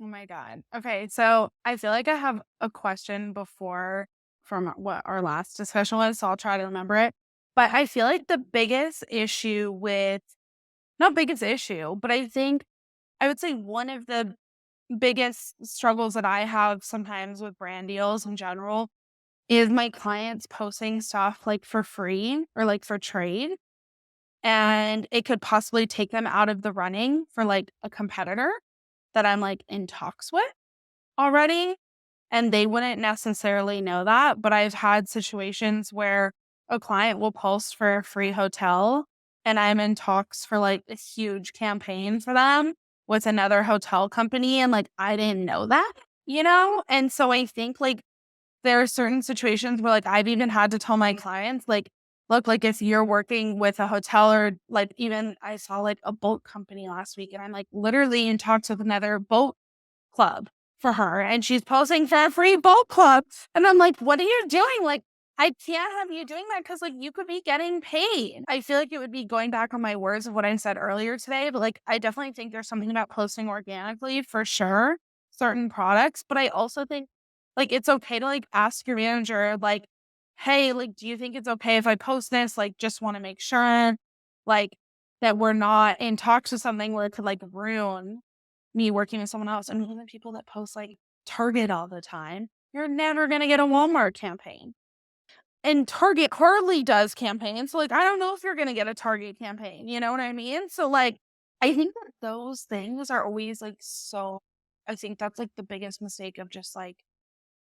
Oh my God. Okay. So I feel like I have a question before from what our last discussion was. So I'll try to remember it. But I feel like the biggest issue with, not biggest issue, but I think I would say one of the biggest struggles that I have sometimes with brand deals in general is my clients posting stuff like for free or like for trade. And it could possibly take them out of the running for like a competitor that I'm like in talks with already, and they wouldn't necessarily know that, but I've had situations where a client will post for a free hotel and I'm in talks for like a huge campaign for them with another hotel company and like I didn't know that, you know? And so I think like there are certain situations where like I've even had to tell my clients like, look, like if you're working with a hotel or like even I saw like a boat company last week and I'm like literally in talks with another boat club for her and she's posing for a free boat club. And I'm like, what are you doing? Like, I can't have you doing that because like you could be getting paid. I feel like it would be going back on my words of what I said earlier today, but like I definitely think there's something about posting organically for sure, certain products. But I also think like it's okay to like ask your manager, like, hey, like, do you think it's okay if I post this? Like, just want to make sure like that we're not in talks with something where it could like ruin me working with someone else. And even people that post like Target all the time, you're never going to get a Walmart campaign. And Target hardly does campaigns. So, like, I don't know if you're going to get a Target campaign. You know what I mean? So, like, I think that those things are always like so, I think that's like the biggest mistake of just like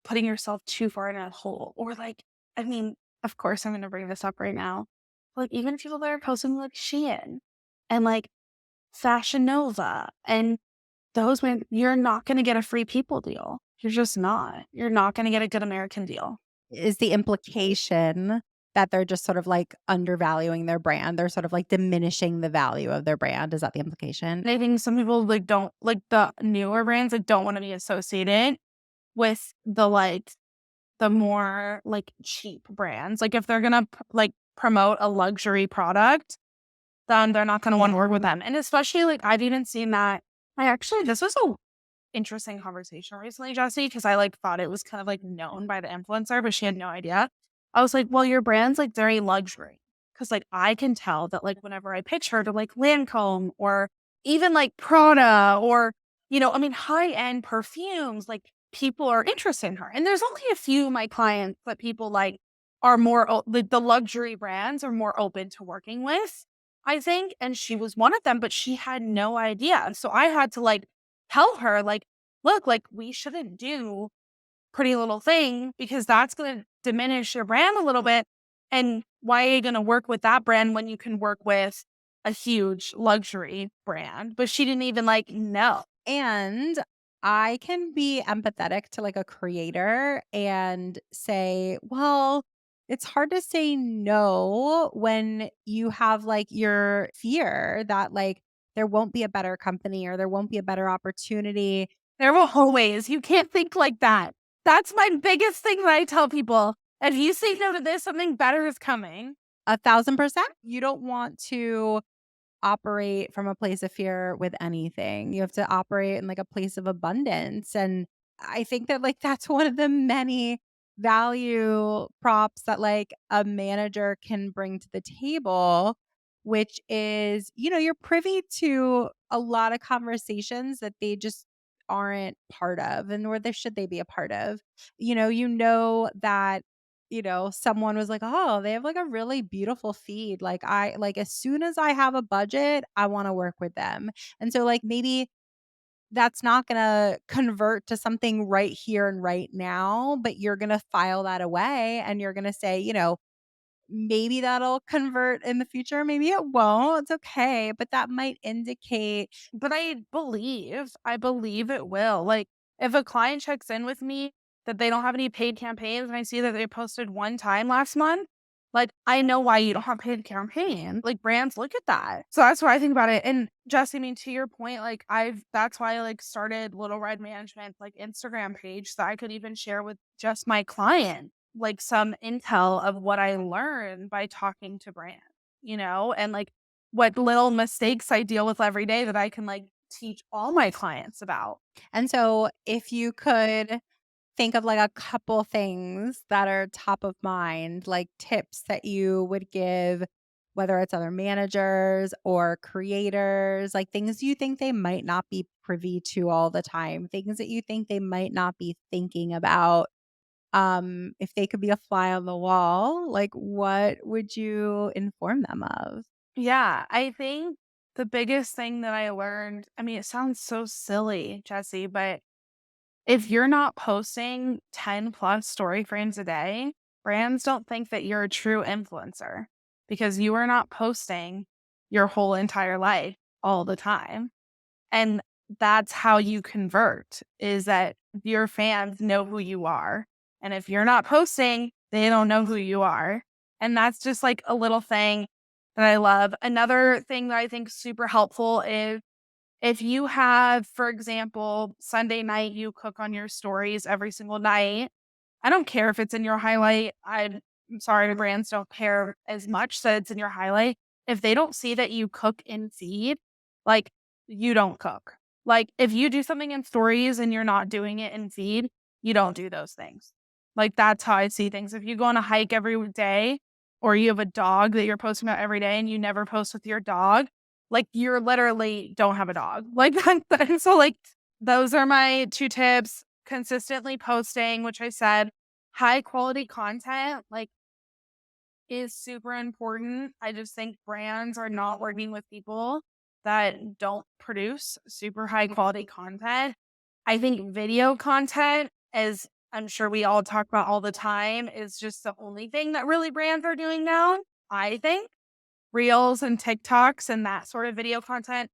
putting yourself too far in a hole. Or, like, I mean, of course, I'm going to bring this up right now. Like, even people that are posting like Shein and like Fashion Nova and those when you're not gonna get a free people deal. You're just not. You're not gonna get a good American deal. Is the implication that they're just sort of like undervaluing their brand? They're sort of like diminishing the value of their brand. Is that the implication? And I think some people like don't like the newer brands that don't want to be associated with the more like cheap brands. Like if they're gonna like promote a luxury product, then they're not gonna want to work with them. And especially like I've even seen that. I actually this was a interesting conversation recently, Jesse, because I like thought it was kind of like known by the influencer, but she had no idea. I was like, well, your brand's like very luxury. Cause like I can tell that like whenever I pitch her to like Lancome or even like Prada or, I mean, high end perfumes, like people are interested in her. And there's only a few of my clients that people like are more, the luxury brands are more open to working with, I think. And she was one of them, but she had no idea. And so I had to like tell her like, look, like we shouldn't do Pretty Little Thing because that's going to diminish your brand a little bit. And why are you going to work with that brand when you can work with a huge luxury brand? But she didn't even like know. And I can be empathetic to like a creator and say, well, it's hard to say no when you have like your fear that like there won't be a better company or there won't be a better opportunity. There will always, you can't think like that. That's my biggest thing that I tell people. If you say no to this, something better is coming. 1,000%. You don't want to operate from a place of fear with anything. You have to operate in like a place of abundance. And I think that like that's one of the many value props that like a manager can bring to the table, which is, you're privy to a lot of conversations that they just aren't part of and nor should they be a part of. You know that someone was like, "Oh, they have like a really beautiful feed. Like as soon as I have a budget, I want to work with them." And so like maybe that's not going to convert to something right here and right now, but you're going to file that away and you're going to say, maybe that'll convert in the future, maybe it won't. It's okay, but that might indicate. But I believe it will. Like, if a client checks in with me that they don't have any paid campaigns and I see that they posted one time last month, like, I know why you don't have paid campaign. Like, brands look at that. So that's what I think about it. And Jesse, I mean, to your point, like, that's why I like started Little Red Management, like Instagram page, so I could even share with just my client, like some intel of what I learned by talking to brands, and like what little mistakes I deal with every day that I can like teach all my clients about. And so if you could think of like a couple things that are top of mind, like tips that you would give, whether it's other managers or creators, like things you think they might not be privy to all the time, things that you think they might not be thinking about. If they could be a fly on the wall, like what would you inform them of? Yeah, I think the biggest thing that I learned, I mean, it sounds so silly, Jesse, but if you're not posting 10 plus story frames a day, brands don't think that you're a true influencer because you are not posting your whole entire life all the time. And that's how you convert, is that your fans know who you are. And if you're not posting, they don't know who you are. And that's just like a little thing that I love. Another thing that I think super helpful is if you have, for example, Sunday night, you cook on your stories every single night. I don't care if it's in your highlight. I'm sorry, brands don't care as much that it's in your highlight. If they don't see that you cook in feed, like, you don't cook. Like, if you do something in stories and you're not doing it in feed, you don't do those things. Like, that's how I see things. If you go on a hike every day or you have a dog that you're posting about every day and you never post with your dog, like, you're literally don't have a dog. Like, so like, those are my 2 tips. Consistently posting, which I said, high quality content, like, is super important. I just think brands are not working with people that don't produce super high quality content. I think video content, as I'm sure we all talk about all the time, is just the only thing that really brands are doing now. I think reels and TikToks and that sort of video content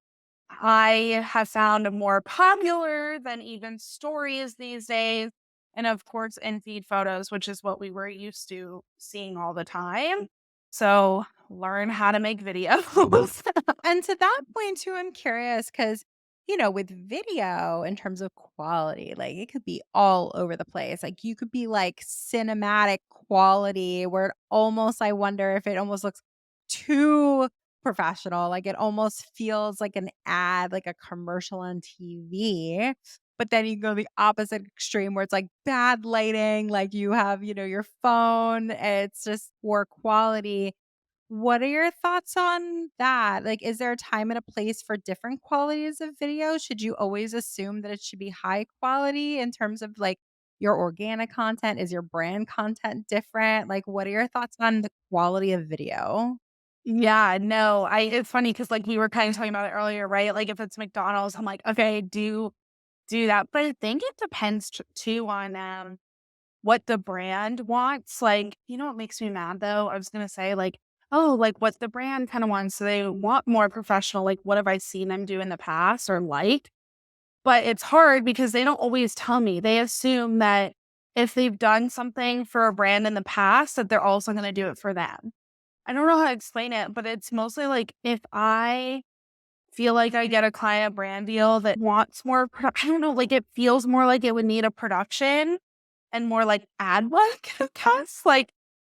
I have found more popular than even stories these days. And of course, in feed photos, which is what we were used to seeing all the time. So learn how to make videos. And to that point too, I'm curious because, with video in terms of quality, like it could be all over the place. Like you could be like cinematic quality where it almost, I wonder if it almost looks too professional. Like it almost feels like an ad, like a commercial on TV. But then you go the opposite extreme where it's like bad lighting, like you have, your phone, it's just poor quality. What are your thoughts on that? Like, is there a time and a place for different qualities of video? Should you always assume that it should be high quality in terms of like your organic content? Is your brand content different? Like, what are your thoughts on the quality of video? Yeah, no, it's funny because like we were kind of talking about it earlier, right? Like if it's McDonald's, I'm like, okay, do that. But I think it depends too on what the brand wants. Like, what makes me mad though? I was gonna say like, oh, like what the brand kind of wants. So they want more professional. Like, what have I seen them do in the past or like? But it's hard because they don't always tell me. They assume that if they've done something for a brand in the past, that they're also gonna do it for them. I don't know how to explain it, but it's mostly like if I feel like I get a client brand deal that wants more I don't know, like it feels more like it would need a production and more like ad work, I guess. Like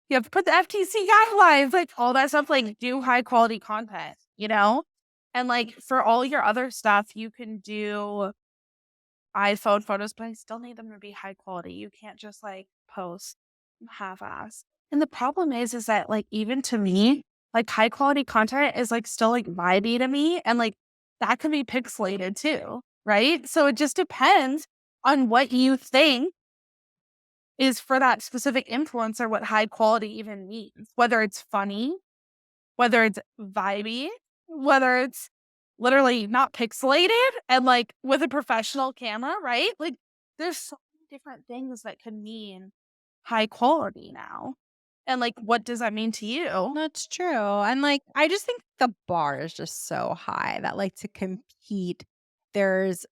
you have to put the FTC guidelines, like all that stuff, like do high quality content. And like for all your other stuff, you can do iPhone photos, but I still need them to be high quality. You can't just like post half ass. And the problem is that like even to me, like high quality content is like still like vibey to me. And like that can be pixelated too. Right. So it just depends on what you think is for that specific influencer what high quality even means, whether it's funny, whether it's vibey, whether it's literally not pixelated and like with a professional camera, right? Like there's so many different things that could mean high quality now. And like, what does that mean to you? That's true. And like, I just think the bar is just so high that like to compete, there's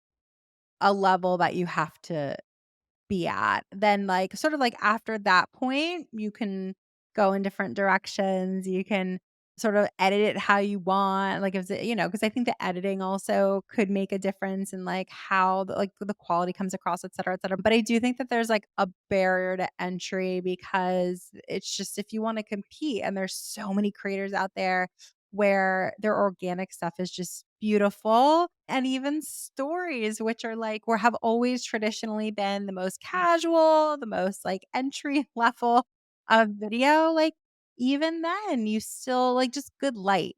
a level that you have to be at. Then, like, sort of like after that point, you can go in different directions. You can sort of edit it how you want. Like, if it, because I think the editing also could make a difference in like how the quality comes across, et cetera, et cetera. But I do think that there's like a barrier to entry because it's just if you want to compete, and there's so many creators out there where their organic stuff is just beautiful, and even stories which are like or have always traditionally been the most casual, the most like entry level of video, like even then you still like just good light,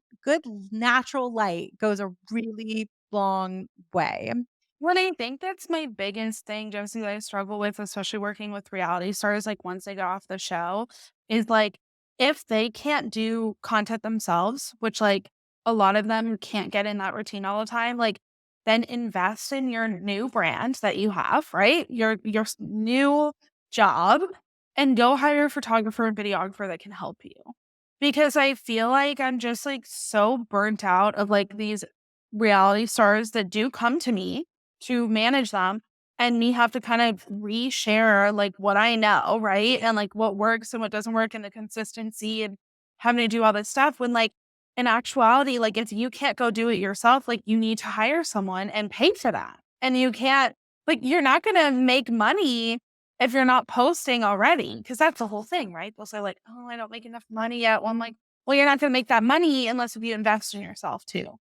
natural light goes a really long way. What I think that's my biggest thing, Josie, that I struggle with, especially working with reality stars, like once they get off the show, is like if they can't do content themselves, which like a lot of them can't get in that routine all the time, like then invest in your new brand that you have, right? Your new job and go hire a photographer and videographer that can help you. Because I feel like I'm just like so burnt out of like these reality stars that do come to me to manage them and me have to kind of reshare like what I know, right? And like what works and what doesn't work and the consistency and having to do all this stuff when like in actuality, like if you can't go do it yourself, like you need to hire someone and pay for that. And you can't like you're not gonna make money if you're not posting already. Cause that's the whole thing, right? They'll say like, oh, I don't make enough money yet. Well, I'm like, well, you're not gonna make that money unless if you invest in yourself too.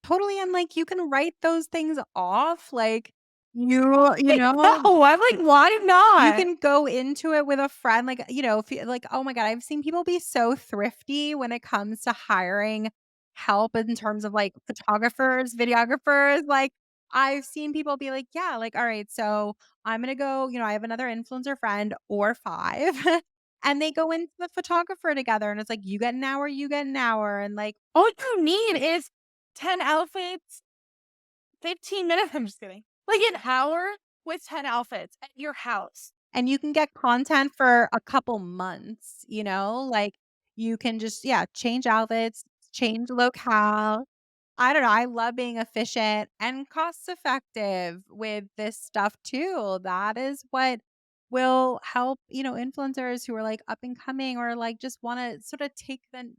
Totally, and like you can write those things off like you know No, I'm like, why you not? can go into it with a friend, like, if you like, oh my god, I've seen people be so thrifty when it comes to hiring help in terms of, like, photographers, videographers, like, I've seen people be like, "Yeah, like, all right, so I'm gonna go," I have another influencer friend or 5, and they go into the photographer together, and it's like, "You get an hour, you get an hour," and, like, All you need is 10 outfits, 15 minutes. I'm just kidding. Like an hour with 10 outfits at your house. and you can get content for a couple months, like, you can just yeah, change outfits, change locale. I don't know, I love being efficient and cost effective with this stuff too. That is what will help, influencers who are, like, up and coming or, like, just wanna sorta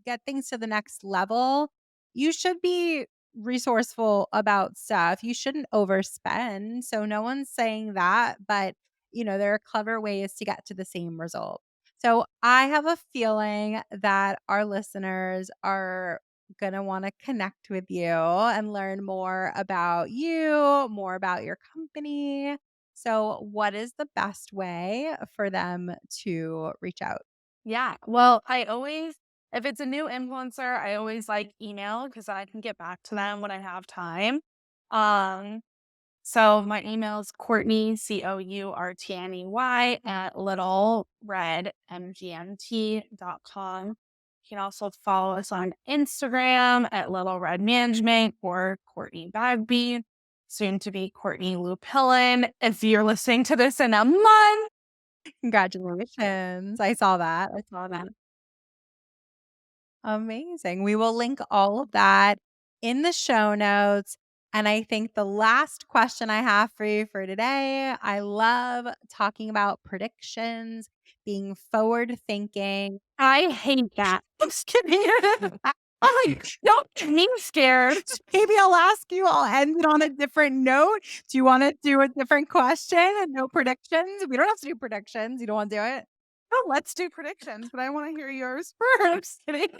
get things to the next level. You should be resourceful about stuff. You shouldn't overspend, so no one's saying that, but, there are clever ways to get to the same result. So, I have a feeling that our listeners are gonna wanna connect with you and learn more about you, more about your company. So, what is the best way for them to reach out? Yeah. Well, if it's a new influencer, I always like email because I can get back to them when I have time. Um, So my email is Courtney, Courtney, at littleredmgmt.com. You can also follow us on Instagram at Little Red Management or Courtney Bagby, soon to be Courtney Lupilin. If you're listening to this in a month, Congratulations. I saw that. I saw that. Amazing. We will link all of that in the show notes. And I think the last question I have for you for today, I love talking about predictions, being forward thinking. I hate that. I'm just kidding. I'm like, don't get me scared. Maybe I'll ask you, I'll end it on a different note. Do you want to do a different question and no predictions? We don't have to do predictions. You don't want to do it? Oh, let's do predictions, but I want to hear yours first. I'm just kidding.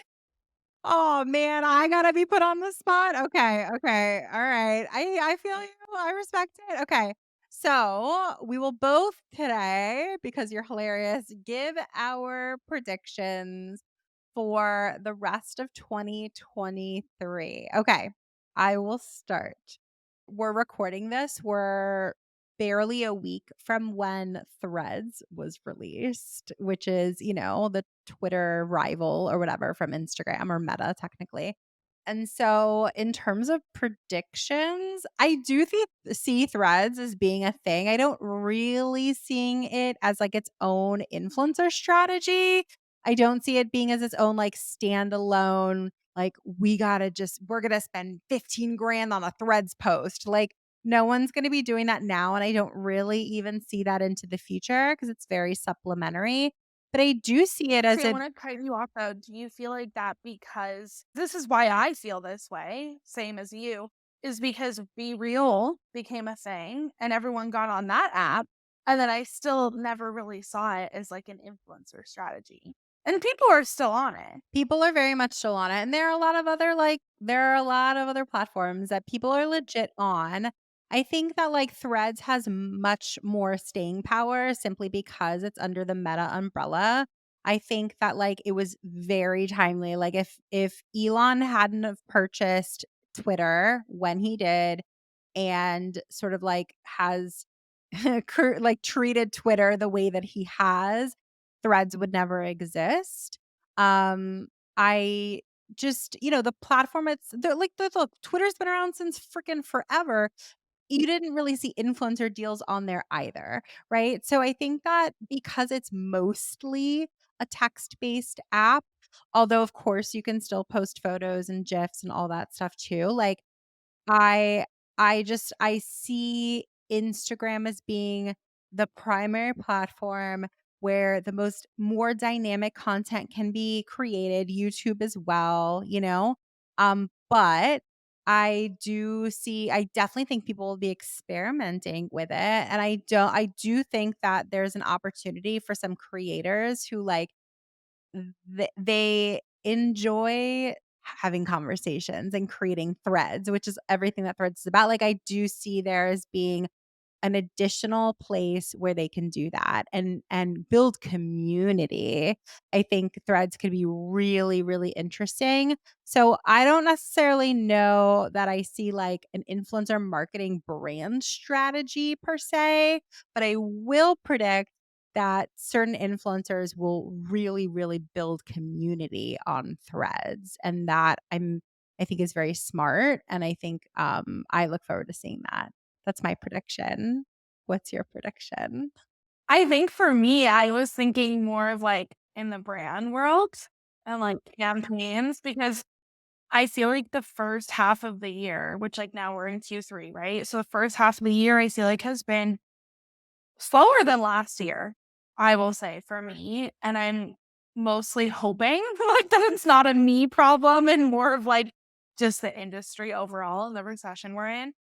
Oh man, I gotta be put on the spot. Okay, okay, all right. I feel you. I respect it. Okay, so we will both today because you're hilarious. Give our predictions for the rest of 2023. Okay, I will start. We're recording this. We're barely a week from when Threads was released, which is, the Twitter rival or whatever from Instagram, or Meta technically. And so in terms of predictions, I do see Threads as being a thing. I don't really seeing it as like its own influencer strategy. I don't see it being as its own like standalone, like we're gonna spend 15 grand on a Threads post. Like no one's gonna be doing that now. And I don't really even see that into the future because it's very supplementary. But I do see it as See, I a want to cut you off though. Do you feel like that because this is why I feel this way, same as you, is because Be Real became a thing and everyone got on that app. And then I still never really saw it as like an influencer strategy. And people are still on it. People are very much still on it, and there are a lot of other platforms that people are legit on. I think that, like, Threads has much more staying power simply because it's under the Meta umbrella. I think that, like, it was very timely, like, if Elon hadn't have purchased Twitter when he did and sort of, like, has treated Twitter the way that he has, Threads would never exist. I just, the platform look, Twitter's been around since freaking forever. You didn't really see influencer deals on there either, right? So I think that because it's mostly a text-based app, although of course you can still post photos and GIFs and all that stuff too, like I I see Instagram as being the primary platform where the more dynamic content can be created, YouTube as well, but I definitely think people will be experimenting with it, and I do think that there's an opportunity for some creators who, like, they enjoy having conversations and creating threads, which is everything that Threads is about. Like, I do see there as being an additional place where they can do that and build community. I think Threads could be really, really interesting. So I don't necessarily know that I see like an influencer marketing brand strategy per se, but I will predict that certain influencers will really, really build community on Threads. And that I think is very smart. And I think I look forward to seeing that. That's my prediction. What's your prediction? I think for me, I was thinking more of like in the brand world and like campaigns because I feel like the first half of the year, which like now we're in Q3, right? So the first half of the year I feel like has been slower than last year, I will say for me. And I'm mostly hoping like that it's not a me problem and more of like just the industry overall and the recession we're in.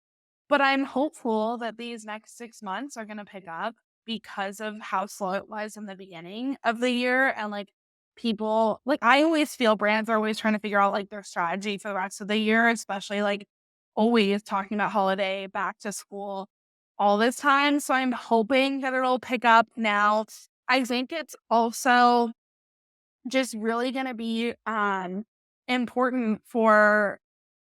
But I'm hopeful that these next 6 months are going to pick up because of how slow it was in the beginning of the year. And like people, like I always feel brands are always trying to figure out like their strategy for the rest of the year, especially like always talking about holiday, back to school, all this time. So I'm hoping that it'll pick up now. I think it's also just really going to be important for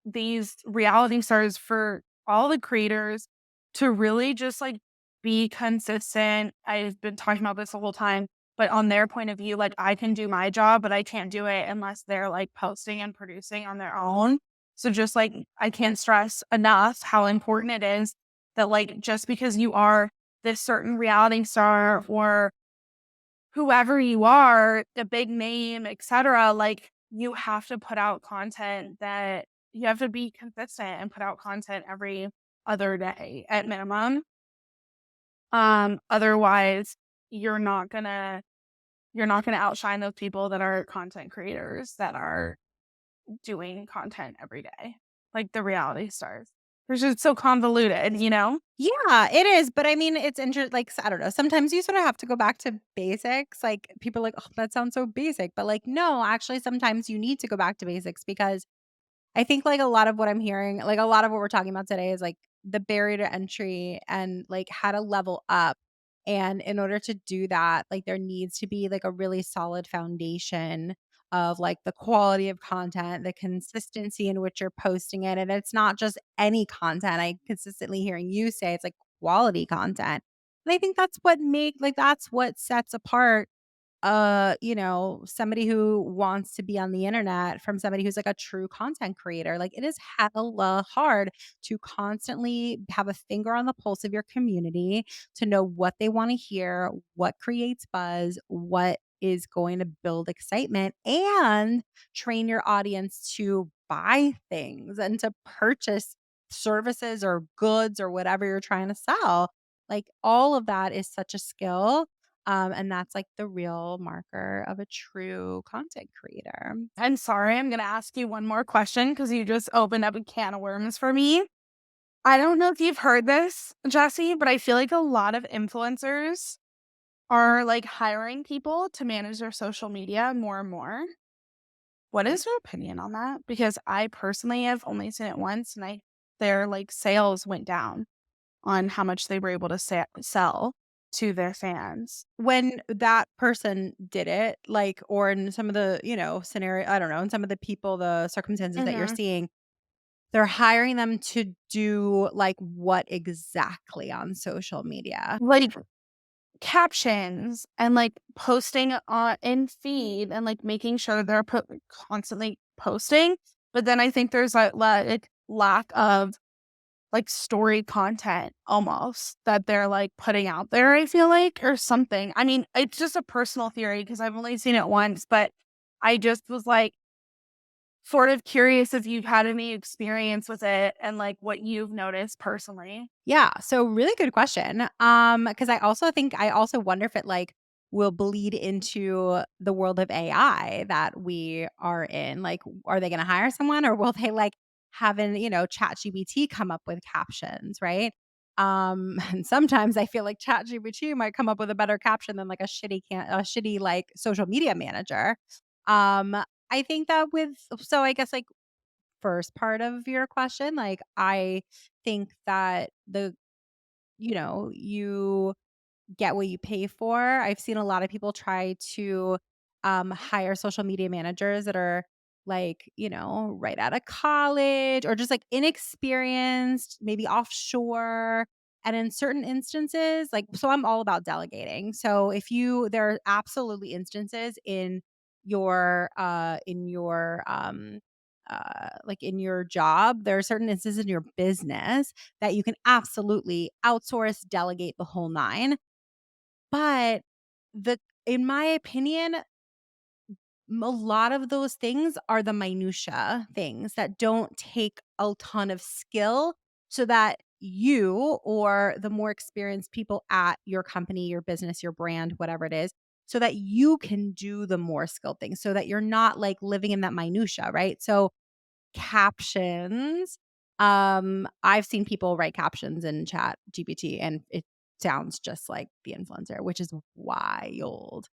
these reality stars, for all the creators to really just like be consistent. I've been talking about this the whole time, but on their point of view, like I can do my job, but I can't do it unless they're like posting and producing on their own. So just like I can't stress enough how important it is that like just because you are this certain reality star or whoever you are, a big name, etc., like you have to put out content that you have to be consistent and put out content every other day at minimum. Otherwise you're not gonna outshine those people that are content creators that are doing content every day, like the reality stars. They're just so convoluted, you know? Yeah, it is, but I mean, it's like, I don't know, sometimes you sort of have to go back to basics, like, people are like, "Oh, that sounds so basic," but, like, no, actually, sometimes you need to go back to basics because I think, like, a lot of what I'm hearing, like, a lot of what we're talking about today is, like, the barrier to entry and, like, how to level up, and in order to do that, like, there needs to be, like, a really solid foundation of, like, the quality of content, the consistency in which you're posting it, and it's not just any content. I consistently hearing you say it's, like, quality content. And I think that's what sets apart somebody who wants to be on the internet from somebody who's like a true content creator. Like it is hella hard to constantly have a finger on the pulse of your community, to know what they want to hear, what creates buzz, what is going to build excitement, and train your audience to buy things and to purchase services or goods or whatever you're trying to sell. Like all of that is such a skill, and that's like the real marker of a true content creator. I'm sorry, I'm going to ask you one more question because you just opened up a can of worms for me. I don't know if you've heard this, Jesse, but I feel like a lot of influencers are like hiring people to manage their social media more and more. What is your opinion on that? Because I personally have only seen it once and their like sales went down on how much they were able to sell to their fans. When that person did it, like, or in some of the, scenario, I don't know, in some of the people, the circumstances that you're Mhm. seeing, they're hiring them to do like what exactly on social media? Like captions and like posting on in feed and like making sure they're constantly posting. But then I think there's like lack of like story content almost that they're like putting out there, I feel like, or something. I mean, it's just a personal theory because I've only seen it once, but I just was like sort of curious if you've had any experience with it and like what you've noticed personally. Yeah, so really good question. Because I also wonder if it like will bleed into the world of AI that we are in. Like, are they gonna hire someone, or will they like have Chat GBT come up with captions, right? And sometimes I feel like Chat GBT might come up with a better caption than like a shitty like social media manager. Um, I think that I guess like first part of your question, like I think that you get what you pay for. I've seen a lot of people try to hire social media managers that are like, right out of college or just like inexperienced, maybe offshore. And in certain instances, like, so I'm all about delegating. So there are absolutely instances in your job, there are certain instances in your business that you can absolutely outsource, delegate the whole nine. But the in my opinion, a lot of those things are the minutia things that don't take a ton of skill, so that you or the more experienced people at your company, your business, your brand, whatever it is, so that you can do the more skilled things, so that you're not like living in that minutia, right? So captions. I've seen people write captions in Chat GPT and it sounds just like the influencer, which is wild.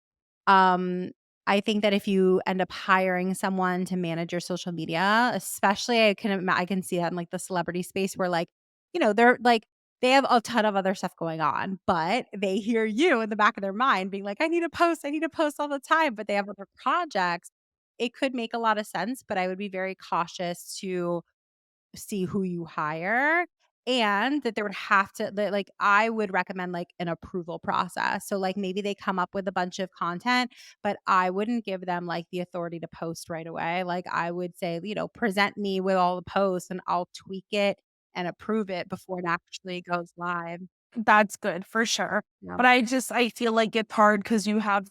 Um, I think that if you end up hiring someone to manage your social media, especially I can see that in like the celebrity space where like, they're like they have a ton of other stuff going on, but they hear you in the back of their mind being like, I need to post all the time, but they have other projects. It could make a lot of sense, but I would be very cautious to see who you hire, and that there would have to like I would recommend like an approval process. So like maybe they come up with a bunch of content, but I wouldn't give them like the authority to post right away. Like I would say, present me with all the posts and I'll tweak it and approve it before it actually goes live. That's good for sure. Yeah. But I feel like it's hard because you have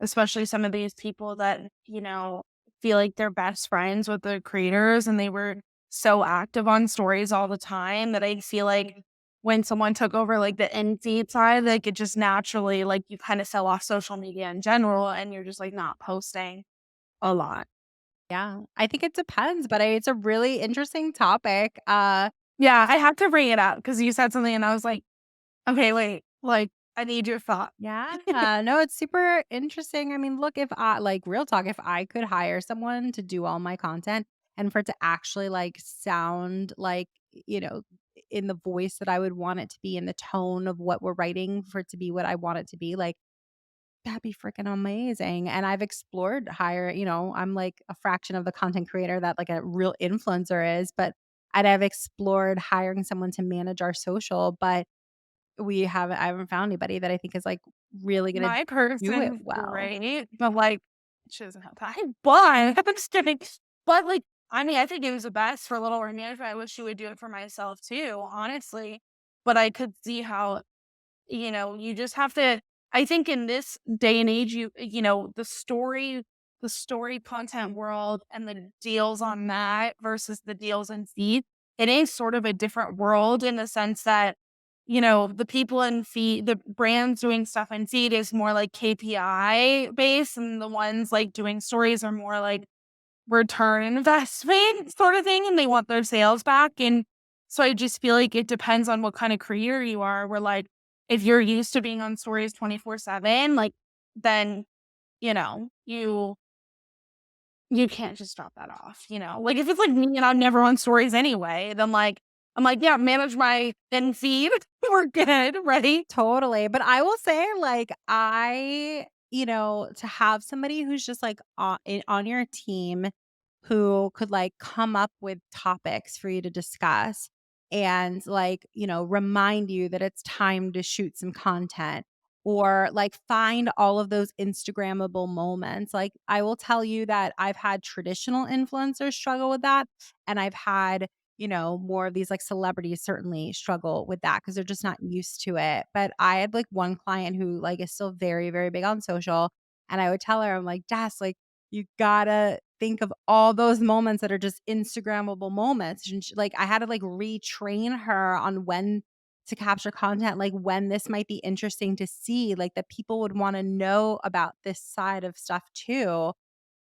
especially some of these people that, feel like they're best friends with the creators and they were so active on stories all the time that I feel like when someone took over like the in feed side, like it just naturally, like you kind of sell off social media in general and you're just like not posting a lot. Yeah. I think it depends, but it's a really interesting topic. Yeah, I had to bring it up because you said something and I was like, okay, wait, like I need your thought. Yeah, no, it's super interesting. I mean, look, if I like real talk, if I could hire someone to do all my content and for it to actually like sound like, in the voice that I would want it to be, in the tone of what we're writing, for it to be what I want it to be, like that'd be freaking amazing. And I've explored I'm like a fraction of the content creator that like a real influencer is, but I've explored hiring someone to manage our social, but I haven't found anybody that I think is like really gonna My do it person's well. great, but, like, she doesn't have time. But I'm just kidding. But, like, I mean, I think it was the best for Little Orphan Management. I wish she would do it for myself too, honestly. But I could see how, you just have to. I think in this day and age, the story content world and the deals on that versus the deals in feed, it is sort of a different world in the sense that, the people in feed, the brands doing stuff in feed is more like KPI based, and the ones like doing stories are more like return investment sort of thing, and they want their sales back. And so I just feel like it depends on what kind of creator you are. Where like if you're used to being on stories 24/7, like then you can't just drop that off. Like if it's like me and I'm never on stories anyway, then like I'm like, yeah, manage my in feed. We're good, right? Totally. But I will say, like, to have somebody who's just like on your team who could like come up with topics for you to discuss and like, remind you that it's time to shoot some content or like find all of those Instagrammable moments. Like, I will tell you that I've had traditional influencers struggle with that. And I've had more of these like celebrities certainly struggle with that because they're just not used to it. But I had like one client who like is still very, very big on social. And I would tell her, I'm like, Des, like, you gotta think of all those moments that are just Instagrammable moments. And like, I had to like retrain her on when to capture content, like when this might be interesting to see, like that people would want to know about this side of stuff too.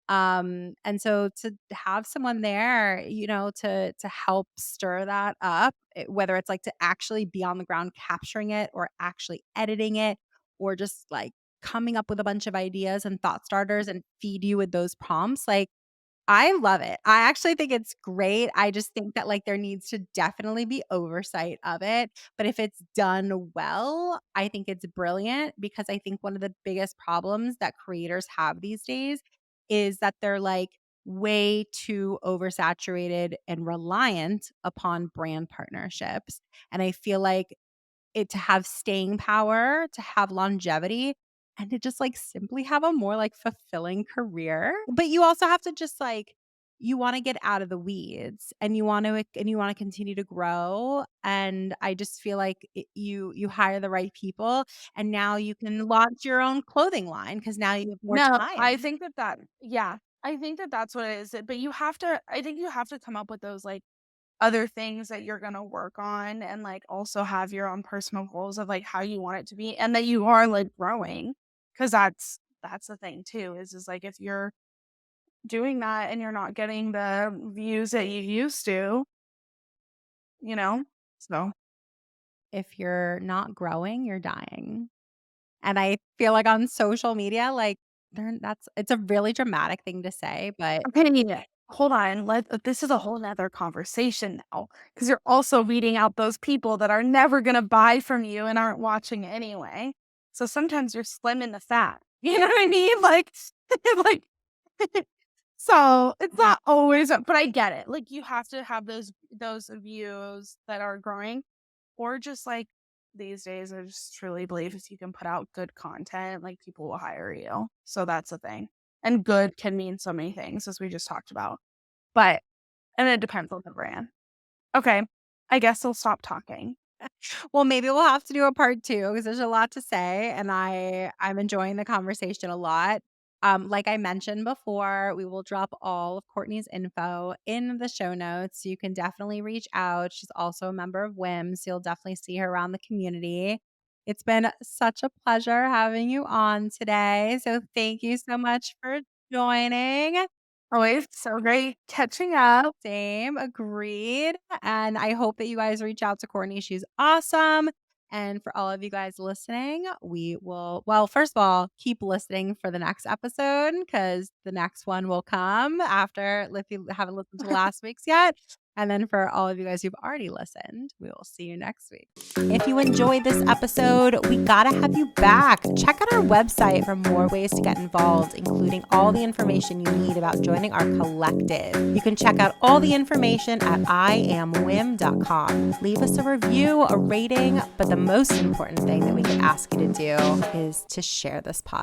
And so to have someone there, to help stir that up, whether it's like to actually be on the ground capturing it or actually editing it or just like coming up with a bunch of ideas and thought starters and feed you with those prompts, like I love it. I actually think it's great. I just think that, like, there needs to definitely be oversight of it, but if it's done well, I think it's brilliant because I think one of the biggest problems that creators have these days is that they're, like, way too oversaturated and reliant upon brand partnerships, and I feel like it to have staying power, to have longevity, and to just, like, simply have a more, like, fulfilling career. But you also have to just, like you wanna get out of the weeds, and you wanna continue to grow, and I just feel like you hire the right people, and now you can launch your own clothing line because now you have more No, I time. think yeah, I think that that's what it is. But I think you have to come up with those like other things that you're gonna work on and, like, also have your own personal goals of, like, how you want it to be and that you are, like, growing. Because that's the thing too, is, like, if you're doing that and you're not getting the views that you used to, you know? So If you're not growing, you're dying. And I feel like on social media, like, it's a really dramatic thing to say, but okay, hold on, this is a whole nother conversation now because 'cause you're also weeding out those people that are never gonna buy from you and aren't watching anyway. So sometimes you're slimming the fat, you know what I mean? Like like so it's not always but I get it, like, you have to have those views that are growing or just, like, these days, I just truly believe if you can put out good content, like, people will hire you. So that's the thing. And good can mean so many things, as we just talked about. But and it depends on the brand. Okay, I guess I'll stop talking. well, maybe we'll have to do a part 2 because there's a lot to say, and I'm enjoying the conversation a lot. Like I mentioned before, we will drop all of Courtney's info in the show notes. You can definitely reach out. She's also a member of WIM, so you'll definitely see her around the community. It's been such a pleasure having you on today. So thank you so much for joining. Always so great catching up. Same, agreed. And I hope that you guys reach out to Courtney. She's awesome. And for all of you guys listening, we will, well, first of all, keep listening for the next episode because the next one will come after if you haven't listened to last week's yet. And then for all of you guys who've already listened, we will see you next week. If you enjoyed this episode, we gotta have you back. Check out our website for more ways to get involved, including all the information you need about joining our collective. You can check out all the information at iamwim.com. Leave us a review, a rating, but the most important thing that we can ask you to do is to share this podcast